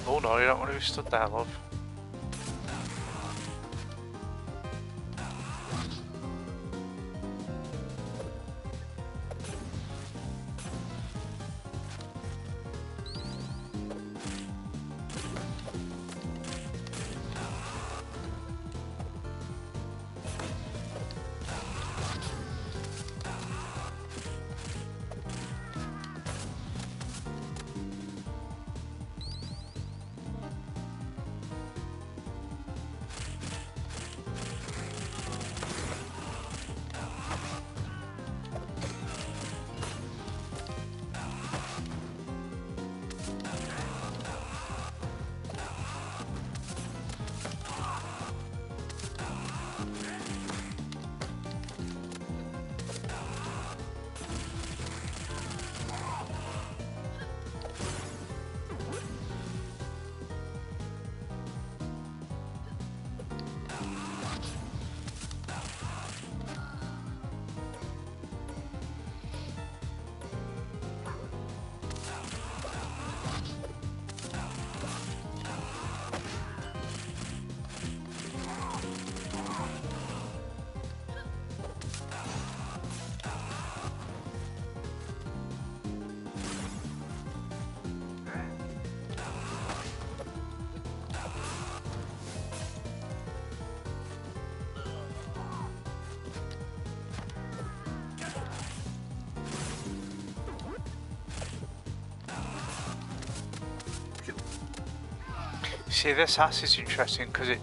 Oh no, you don't want to be stood there, love. See, this ass is interesting because it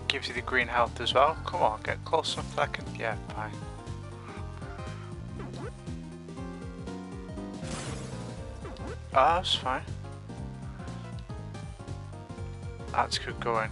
gives you the green health as well. Come on, get close enough that I can... Yeah, fine. Ah, that's fine. That's good going.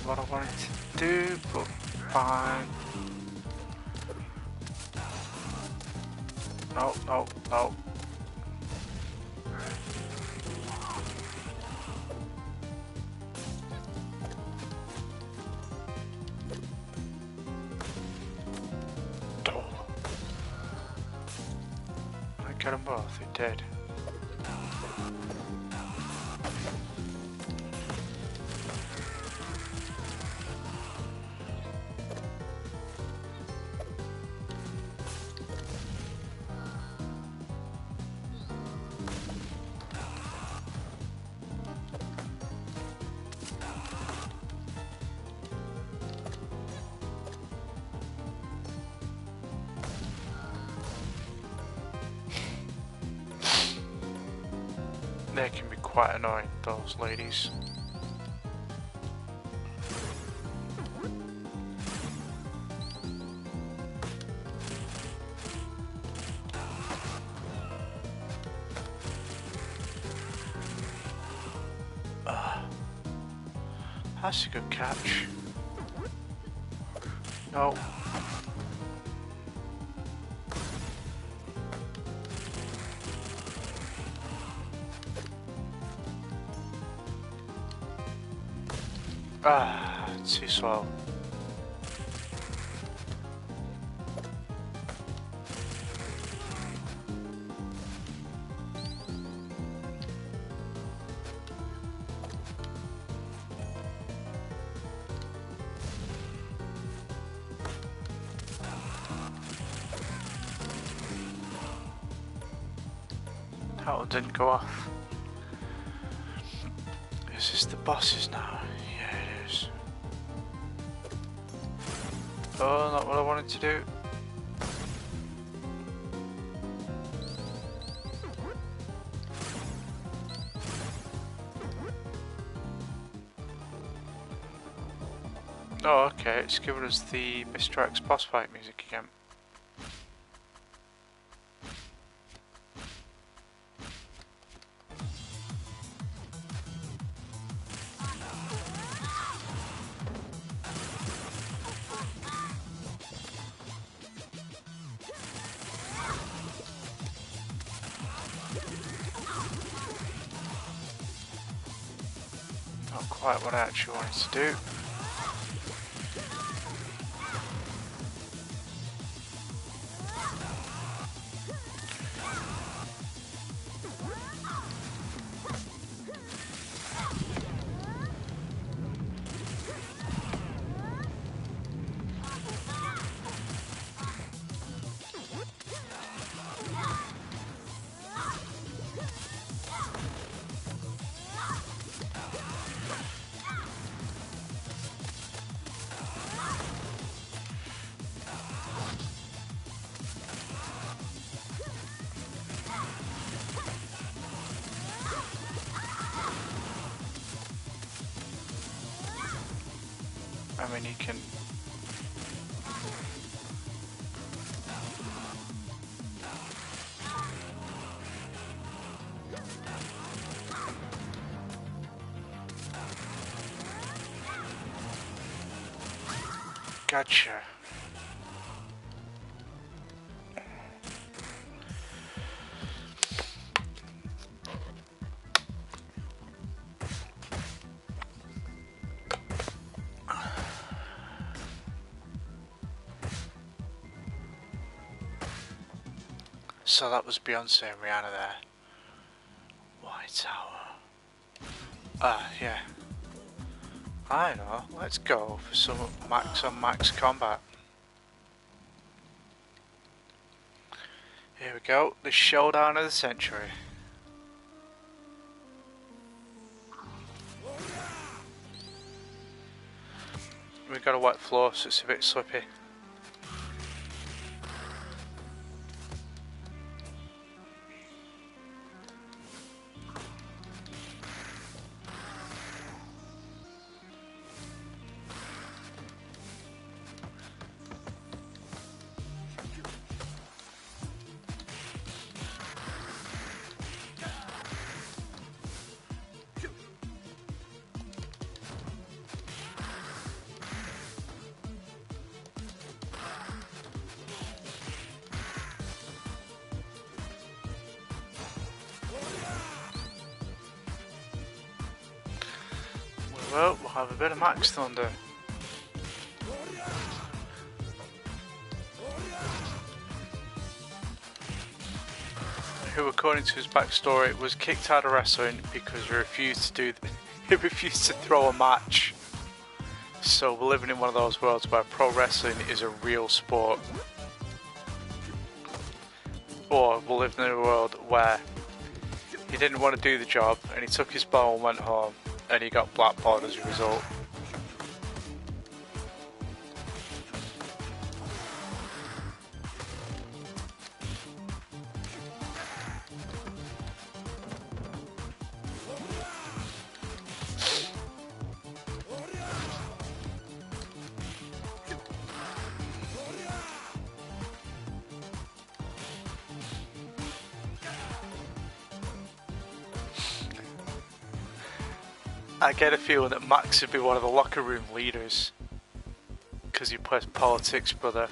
What I wanted to do, but fine. No, no, no. I got them both, it did. quite annoying, those ladies. That's a good catch. No. Ah, too slow. That one didn't go off. Is this the bosses now? Yeah, it is. Oh, not what I wanted to do. Oh, okay, it's given us the Mr. X boss fight music again. Not quite what I actually wanted to do. I mean, you can... Gotcha. So that was Beyonce and Rihanna there. White Tower. Ah, yeah. I know, let's go for some max on max combat. Here we go, the showdown of the century. We've got a wet floor, so it's a bit slippy. Well, we'll have a bit of Max Thunder. Who, according to his backstory, was kicked out of wrestling because he refused to he refused to throw a match. So we're living in one of those worlds where pro wrestling is a real sport. Or we're living in a world where he didn't want to do the job and he took his bow and went home. And he got blackballed as a result. I get a feeling that Max would be one of the locker room leaders because he plays politics, brother.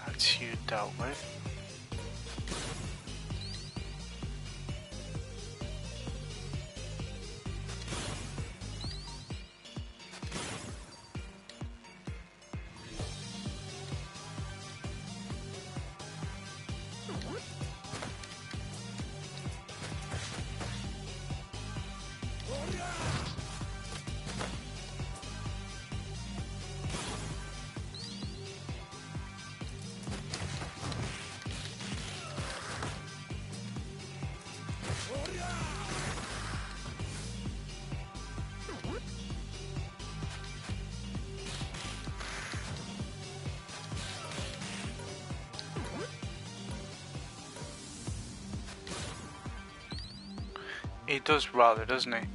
That's you dealt with. He does rather, doesn't he?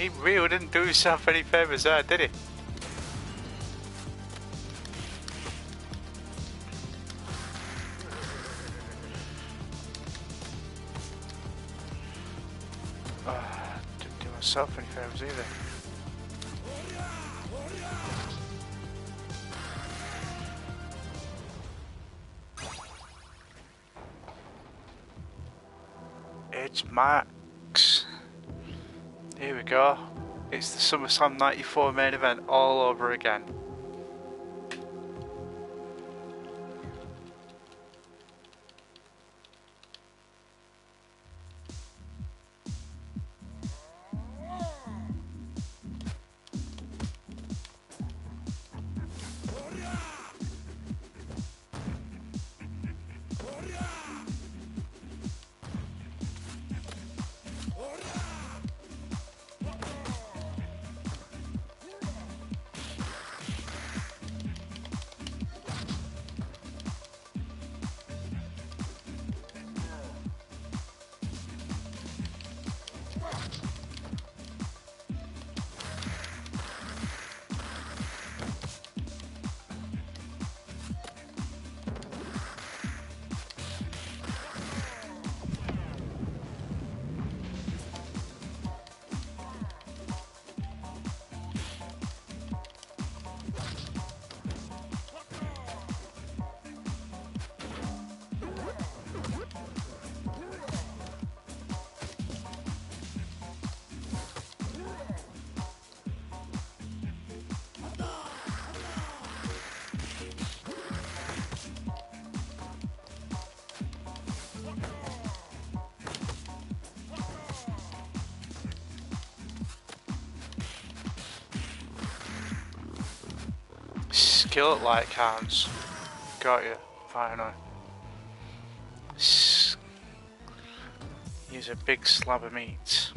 He really didn't do himself any favours there, did he? Didn't do myself any favours either. It's Max. Here we go. It's the SummerSlam 94 main event all over again. Kill it like hands. Got you. Finally. Use a big slab of meat.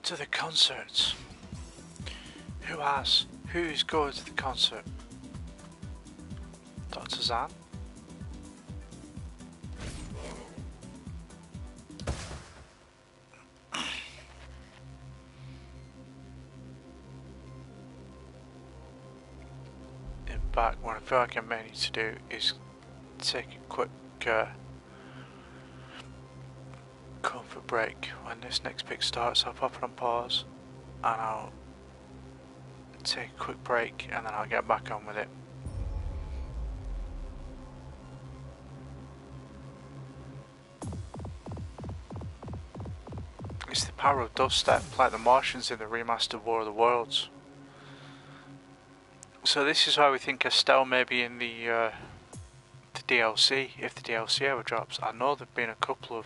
To the concert. Who's going to the concert? Dr. Zan? In fact, what I feel like I may need to do is take a quick comfort break. When this next pick starts, I'll pop it on pause and I'll take a quick break and then I'll get back on with it. It's the power of dubstep, like the Martians in the remastered War of the Worlds. So this is why we think Estelle may be in the DLC, if the DLC ever drops. I know there've been a couple of...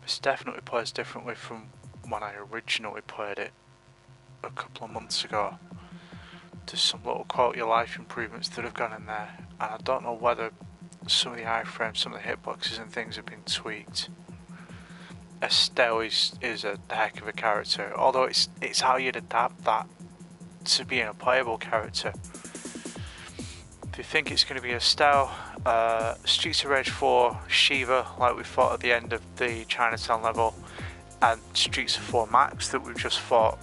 This definitely plays differently from when I originally played it a couple of months ago. There's some little quality of life improvements that have gone in there, and I don't know whether some of the iframes, some of the hitboxes and things have been tweaked. Estelle is a heck of a character, although it's how you'd adapt that to being a playable character. If you think it's going to be Estelle, Streets of Rage 4, Shiva, like we fought at the end of the Chinatown level, and Streets of 4 Max that we've just fought.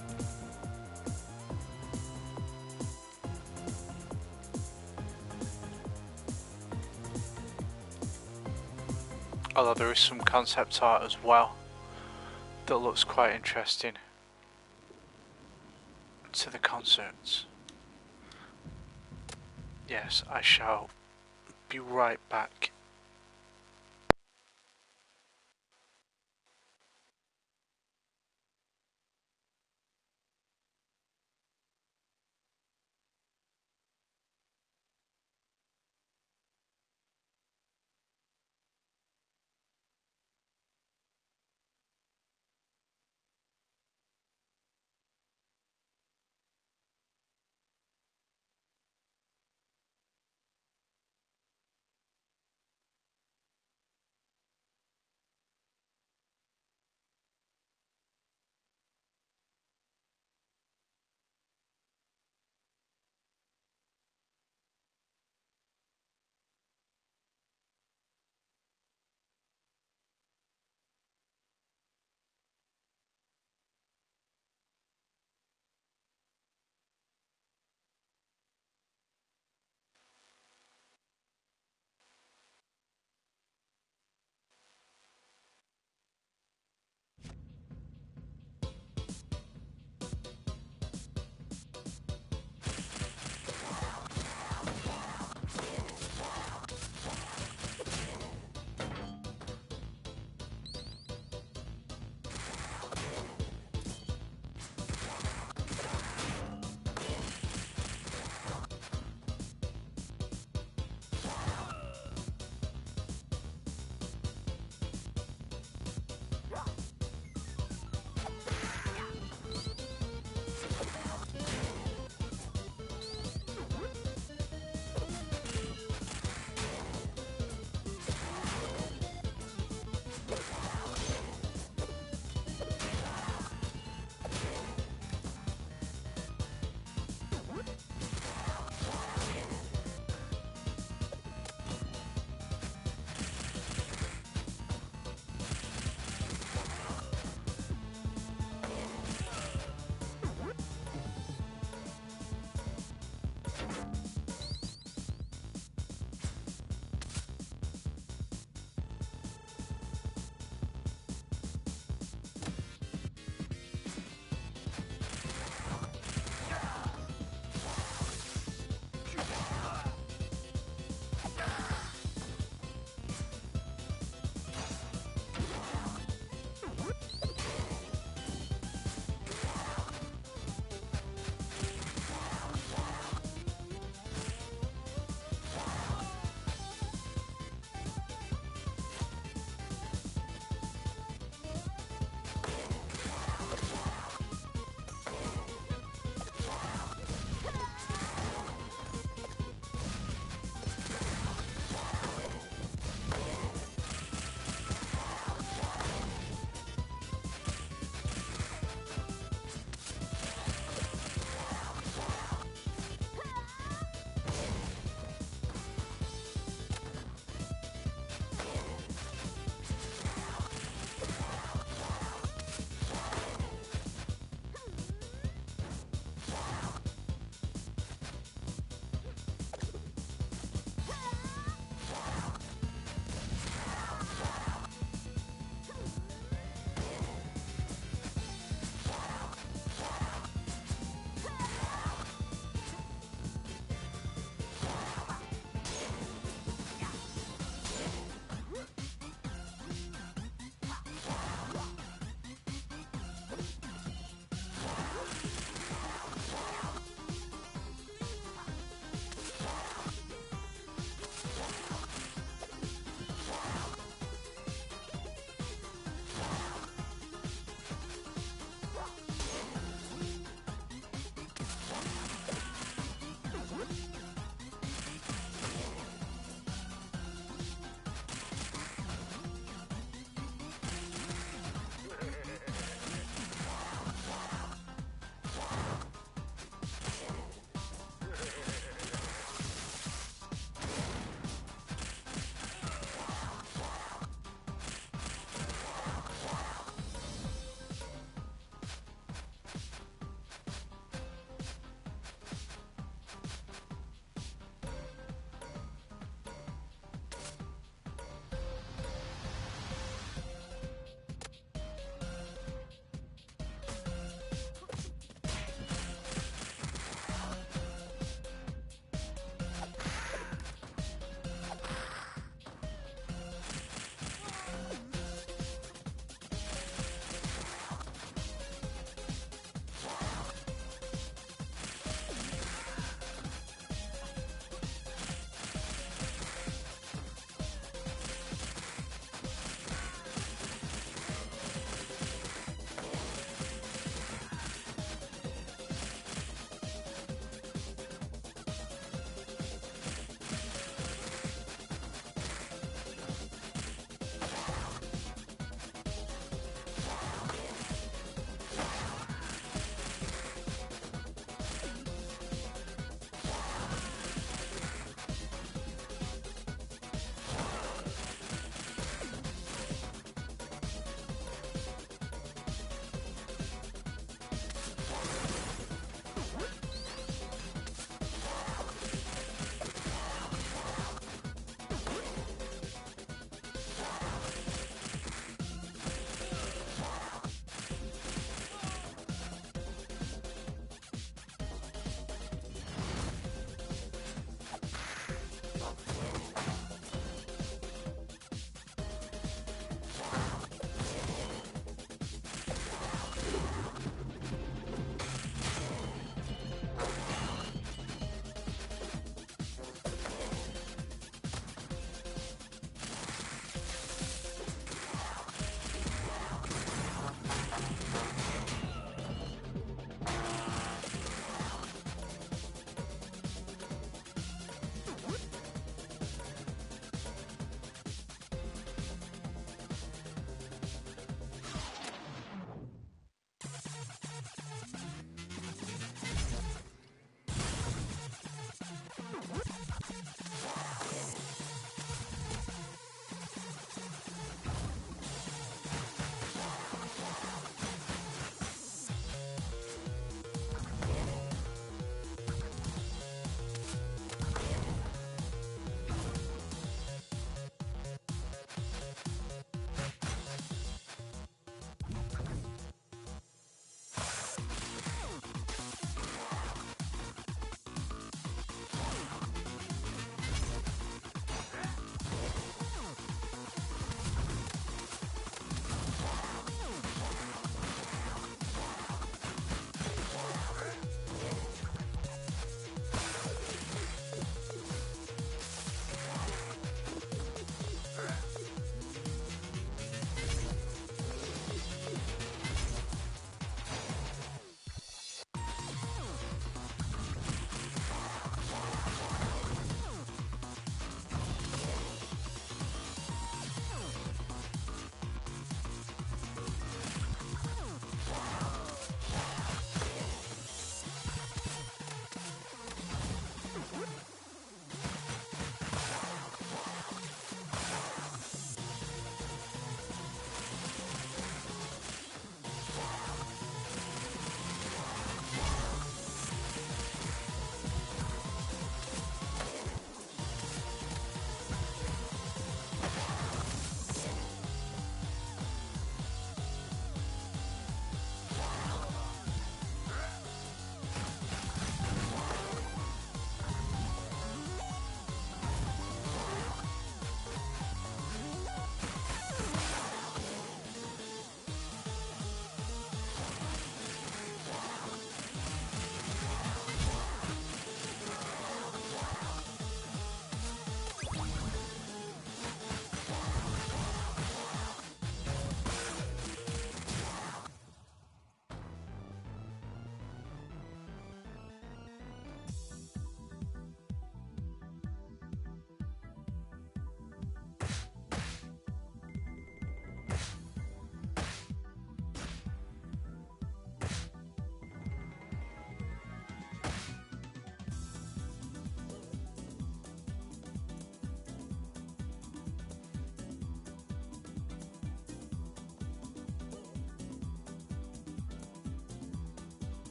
Although there is some concept art as well that looks quite interesting. To the concerts. Yes, I shall be right back.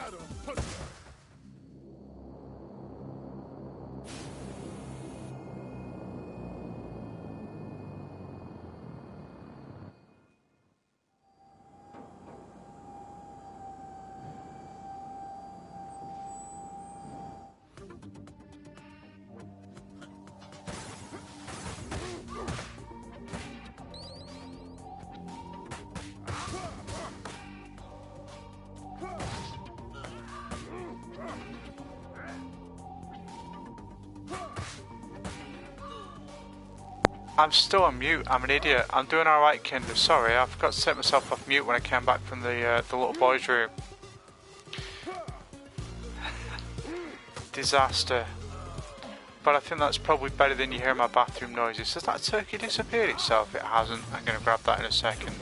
Shadow Puncher. I'm still on mute. I'm an idiot. I'm doing alright, Kinder. Sorry, I forgot to set myself off mute when I came back from the little boy's room. Disaster. But I think that's probably better than you hear my bathroom noises. Has that turkey disappeared itself? It hasn't. I'm going to grab that in a second.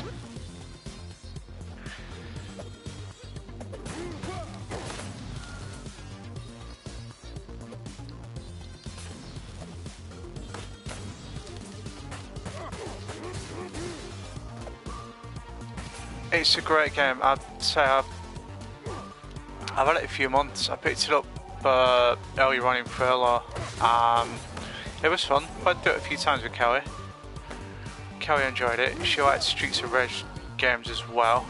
It's a great game. I'd say I've had it a few months. I picked it up earlier on in Furlough. It was fun. I'd do it a few times with Kelly. Kelly enjoyed it. She liked Streets of Rage games as well.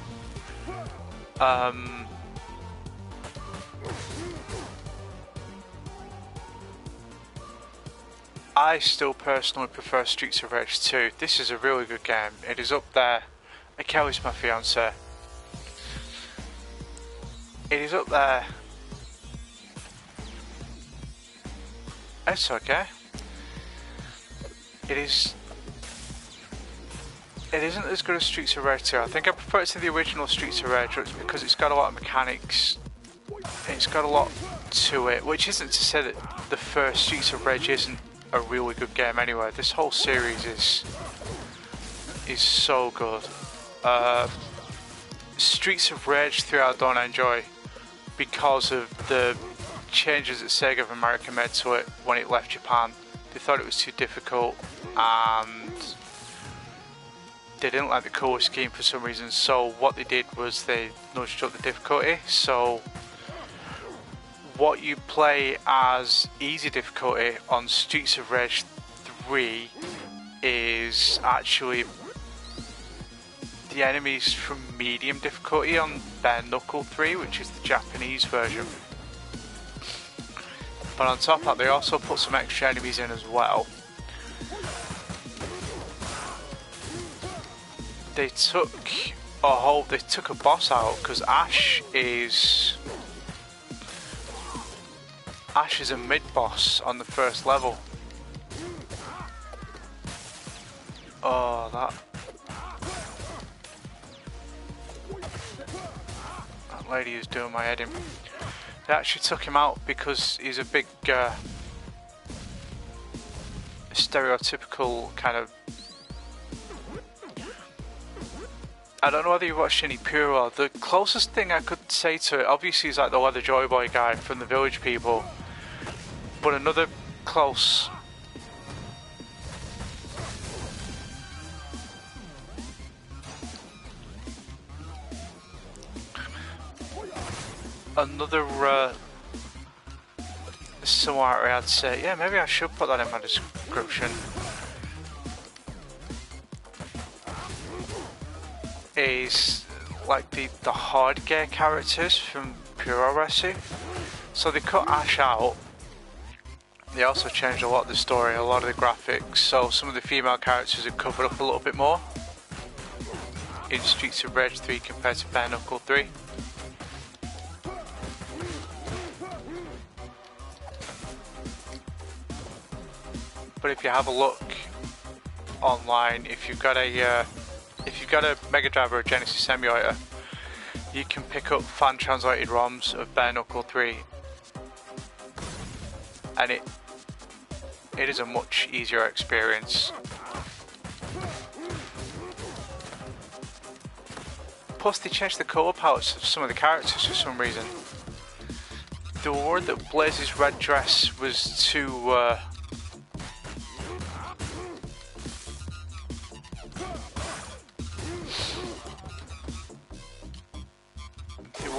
I still personally prefer Streets of Rage 2. This is a really good game. It is up there. Kelly's my fiance. It is up there. It's okay. It isn't as good as Streets of Rage 2. I think I prefer it to the original Streets of Rage because it's got a lot of mechanics. It's got a lot to it, which isn't to say that the first Streets of Rage isn't a really good game anyway. This whole series is so good. Streets of Rage 3 I don't enjoy because of the changes that Sega of America made to it when it left Japan. They thought it was too difficult and they didn't like the color scheme for some reason, so what they did was they nudged up the difficulty. So what you play as easy difficulty on Streets of Rage 3 is actually the enemies from medium difficulty on Bare Knuckle 3, which is the Japanese version. But on top of that, they also put some extra enemies in as well. They took a boss out because Ash is a mid-boss on the first level. Oh, that lady is doing my head in. They actually took him out because he's a big stereotypical kind of... I don't know whether you watched any Puro. The closest thing I could say to it obviously is like the Leather Joy Boy guy from the Village People, but another close similarity I'd say, yeah, maybe I should put that in my description, is like the hard gear characters from Puroresu. So they cut Ash out. They also changed a lot of the story, a lot of the graphics, so some of the female characters are covered up a little bit more in Streets of Rage 3 compared to Bare Knuckle 3. But if you have a look online, if you've got a Mega Drive or a Genesis emulator, you can pick up fan translated ROMs of Bare Knuckle 3, and it is a much easier experience. Plus they changed the colour palettes of some of the characters for some reason. They were worried that Blaze's red dress was too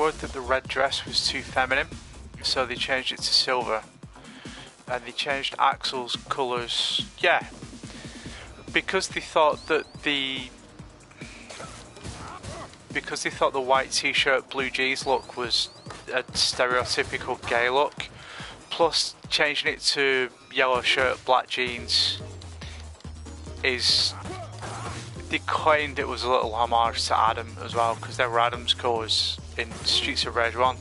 worried that the red dress was too feminine, so they changed it to silver. And they changed Axel's colours, yeah, because they thought that the white t-shirt, blue jeans look was a stereotypical gay look. Plus, changing it to yellow shirt, black jeans is... They claimed it was a little homage to Adam as well, because there were Adam's colours in Streets of Rage 1.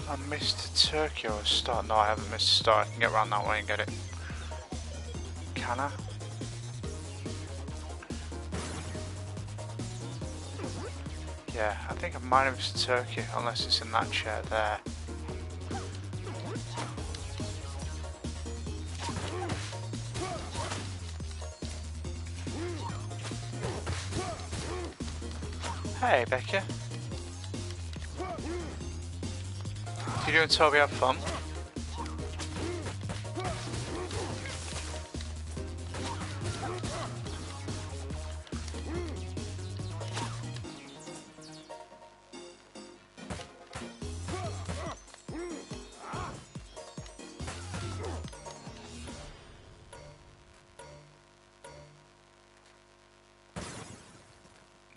I missed Turkey or a star? No, I haven't missed a star. I can get around that way and get it. Can I? Yeah, I think I might have missed Turkey, unless it's in that chair there. Hey, Becky. You and Toby have fun?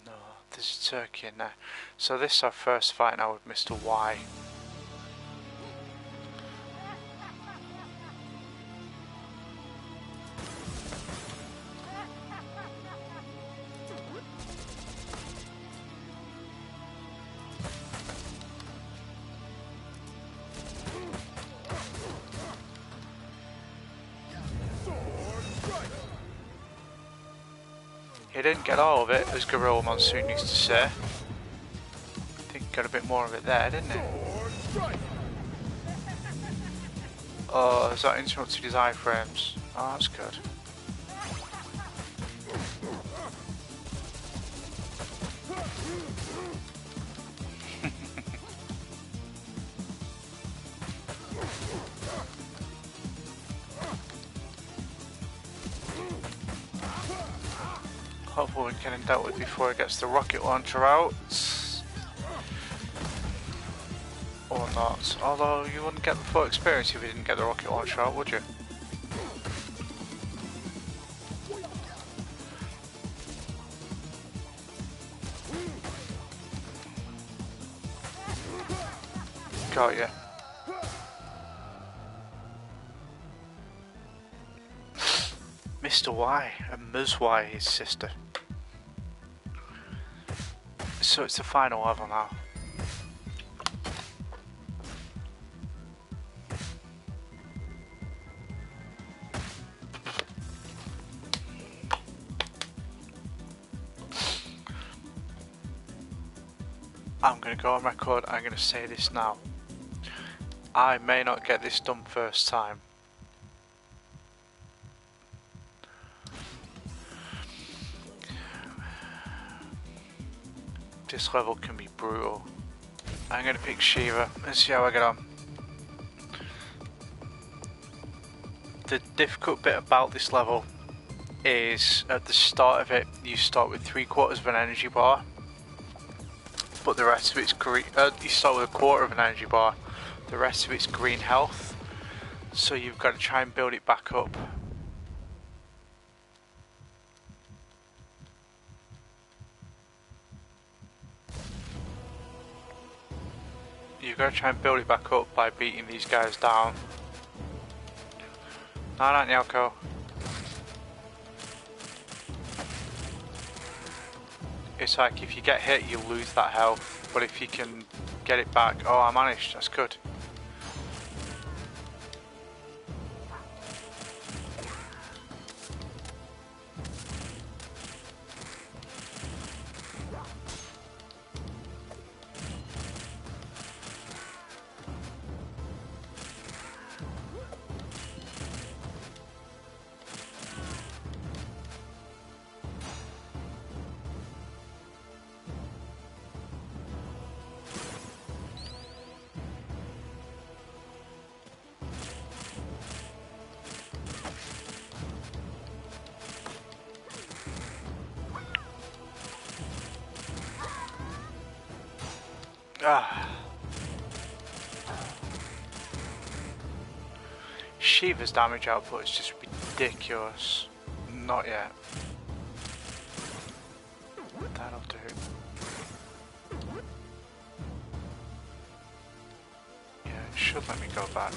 No, there's Turkey in there. So this is our first fight now with Mr. Y. He didn't get all of it, as Gorilla Monsoon used to say. I think he got a bit more of it there, didn't he? Oh, has that interrupted his iframes? Oh, that's good. Hopefully we can get him dealt with before he gets the rocket launcher out. Or not. Although you wouldn't get the full experience if you didn't get the rocket launcher out, would you? Got ya. Mr. Y and Ms. Y, his sister. So it's the final level now. I'm going to go on record, I'm going to say this now. I may not get this done first time. This level can be brutal. I'm going to pick Shiva and see how I get on. The difficult bit about this level is at the start of it you start with 3/4 of an energy bar, but the rest of it's green. You start with 1/4 of an energy bar, the rest of it's green health, so you've got to try and build it back up. You've got to try and build it back up by beating these guys down. No, not Nyoko. It's like if you get hit you lose that health, but if you can get it back, oh I managed, that's good. Ah. Shiva's damage output is just ridiculous. Not yet. That'll do. Yeah, it should let me go back.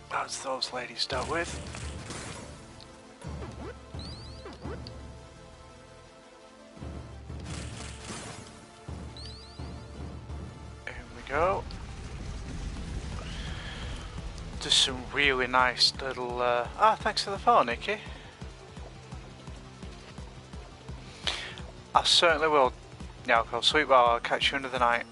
That's those ladies dealt with. Here we go. Just some really nice little... thanks for the phone, Nikki. I certainly will. Now, I'll sleep well. I'll catch you under the night.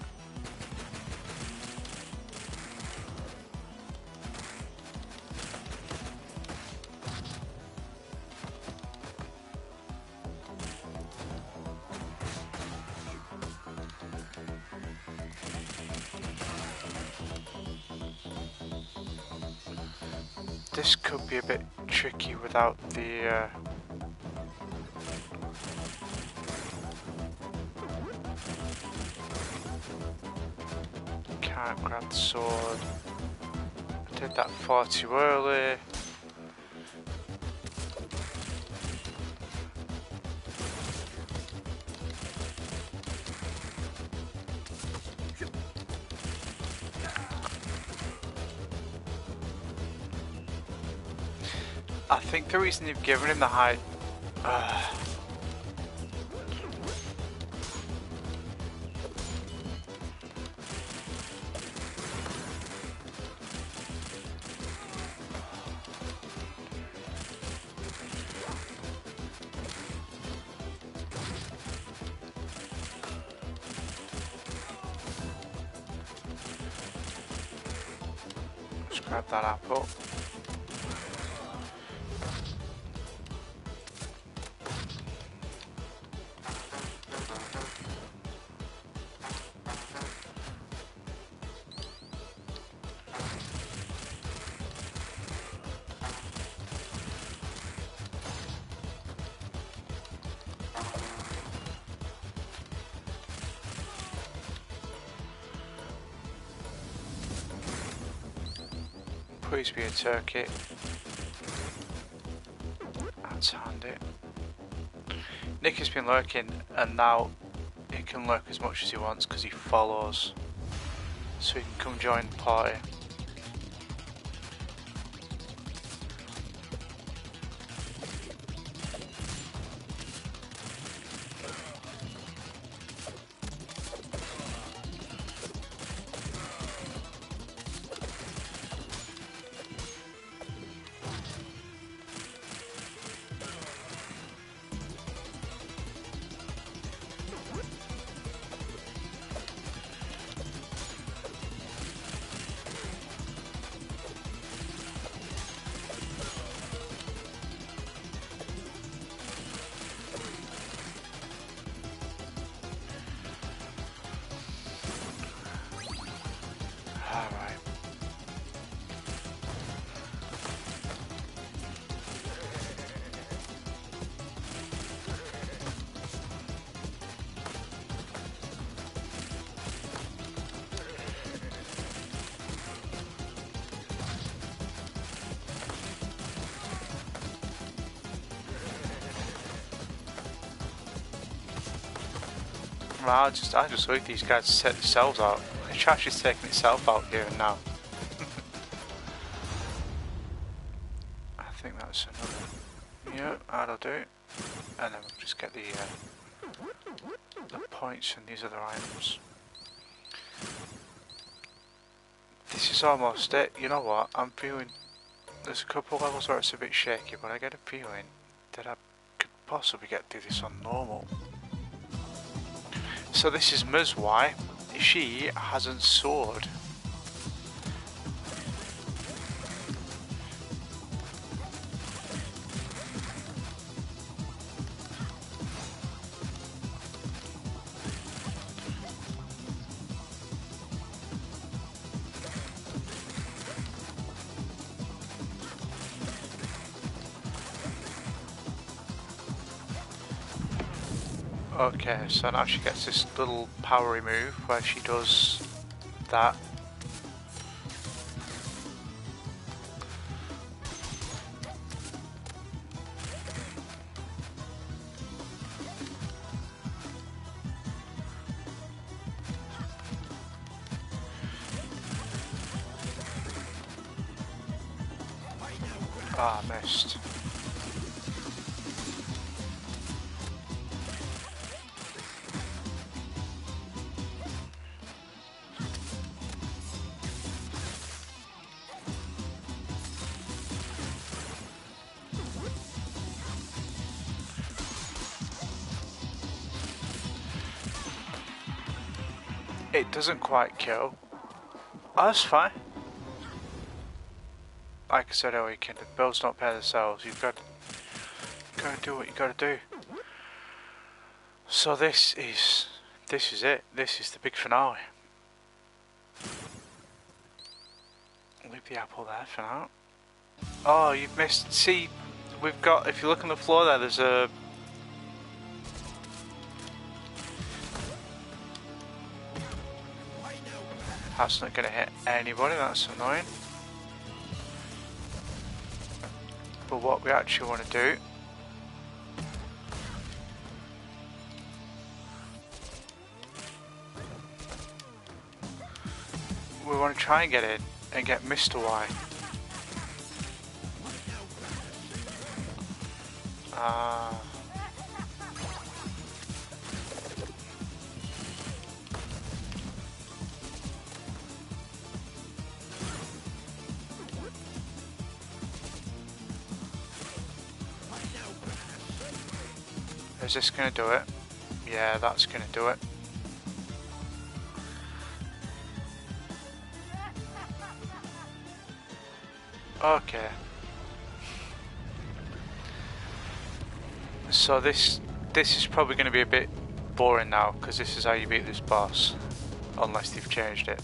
This could be a bit tricky without the can't grab the sword. I did that far too early. I think the reason they've given him the high... Let's grab that apple. Please be a turkey. That's handy. Nick has been lurking and now he can lurk as much as he wants because he follows. So he can come join the party. Alright. I just wait these guys to set themselves out. The trash is taking itself out here and now. I think that's another. Yeah, that'll do. And then we'll just get the points from these other items. This is almost it. You know what? I'm feeling there's a couple levels where it's a bit shaky, but I get a feeling that I could possibly get through this on normal. So this is Muzwai. She hasn't soared. Okay, so now she gets this little powery move where she does that. Ah, missed. It doesn't quite kill. Oh, that's fine. Like I said earlier, the bills don't pay themselves. You've got to do what you got to do. So this is it. This is the big finale. Leave the apple there for now. Oh, you've missed. See, we've got. If you look on the floor there, there's a. That's not going to hit anybody. That's annoying. But what we actually want to do. We want to try and get in and get Mr. Y. Is this going to do it? Yeah, that's going to do it. Okay. So this is probably going to be a bit boring now, because this is how you beat this boss, unless they've changed it.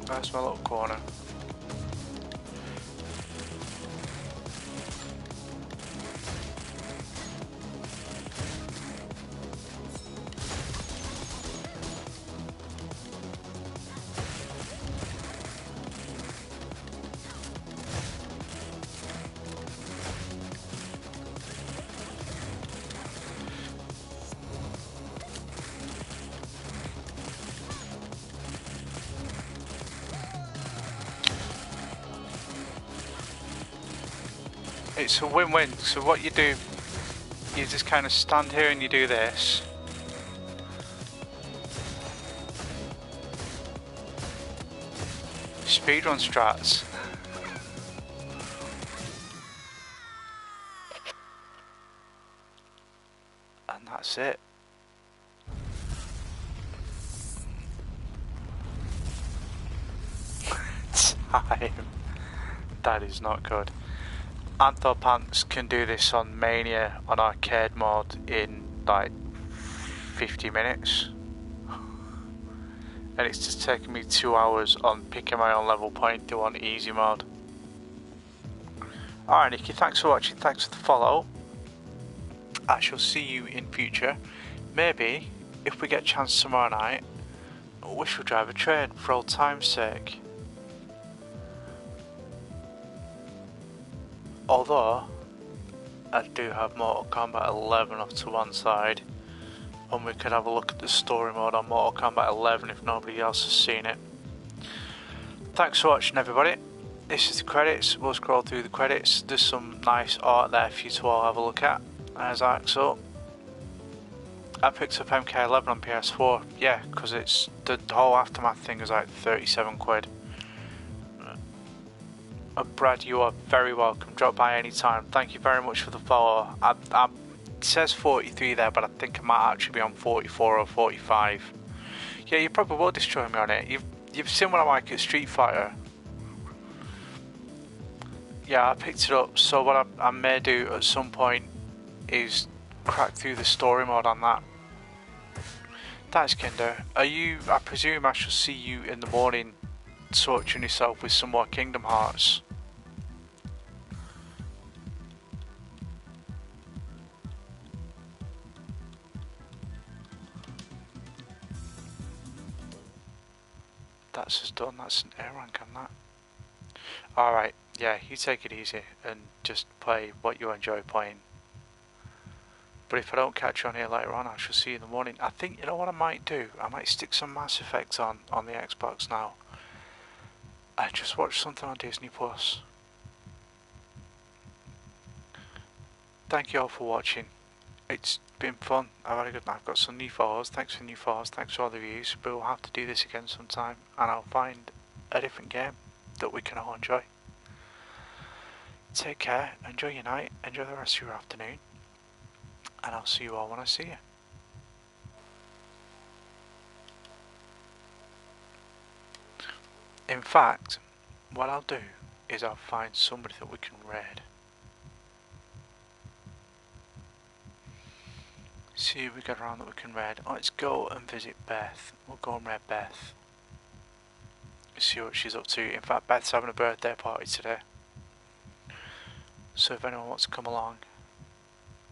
That's my little corner. It's a win-win. So what you do, you just kind of stand here and you do this. Speedrun strats. And that's it. Time. That is not good. Anthopants can do this on Mania on arcade mode in like 50 minutes. And it's just taken me 2 hours on picking my own level point to on easy mode. Alright Nikki, thanks for watching, thanks for the follow. I shall see you in future. Maybe, if we get a chance tomorrow night, we shall drive a train for old time's sake. Although I do have Mortal Kombat 11 off to one side, and we could have a look at the story mode on Mortal Kombat 11 if nobody else has seen it. Thanks for watching, everybody. This is the credits. We'll scroll through the credits. There's some nice art there for you to all have a look at. As Axel, I picked up MK11 on PS4, yeah, because it's the whole Aftermath thing is like 37 quid. Brad, you are very welcome. Drop by any time. Thank you very much for the follow. It says 43 there, but I think I might actually be on 44 or 45. Yeah, you probably will destroy me on it. You've seen what I'm like at Street Fighter. Yeah, I picked it up. So what I may do at some point is crack through the story mode on that. Thanks, Kinder. I presume I shall see you in the morning torturing yourself with some more Kingdom Hearts. That's just done. That's an A rank on that. Alright, yeah, you take it easy and just play what you enjoy playing. But if I don't catch you on here later on, I shall see you in the morning. I think, you know what I might do? I might stick some Mass Effect on the Xbox now. And just watch something on Disney Plus. Thank you all for watching. It's been fun. I've had a good night. I've got some new follows. Thanks for new follows. Thanks for all the views. But we'll have to do this again sometime. And I'll find a different game that we can all enjoy. Take care. Enjoy your night. Enjoy the rest of your afternoon. And I'll see you all when I see you. In fact, what I'll do is I'll find somebody that we can raid. See if we get around that we can raid. Let's go and visit Beth. We'll go and raid Beth. See what she's up to. In fact, Beth's having a birthday party today. So if anyone wants to come along,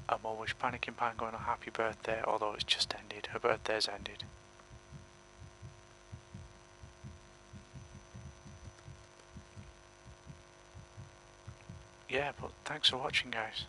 I'm always panicking pan going a happy birthday, although it's just ended. Her birthday's ended. Yeah, but thanks for watching, guys.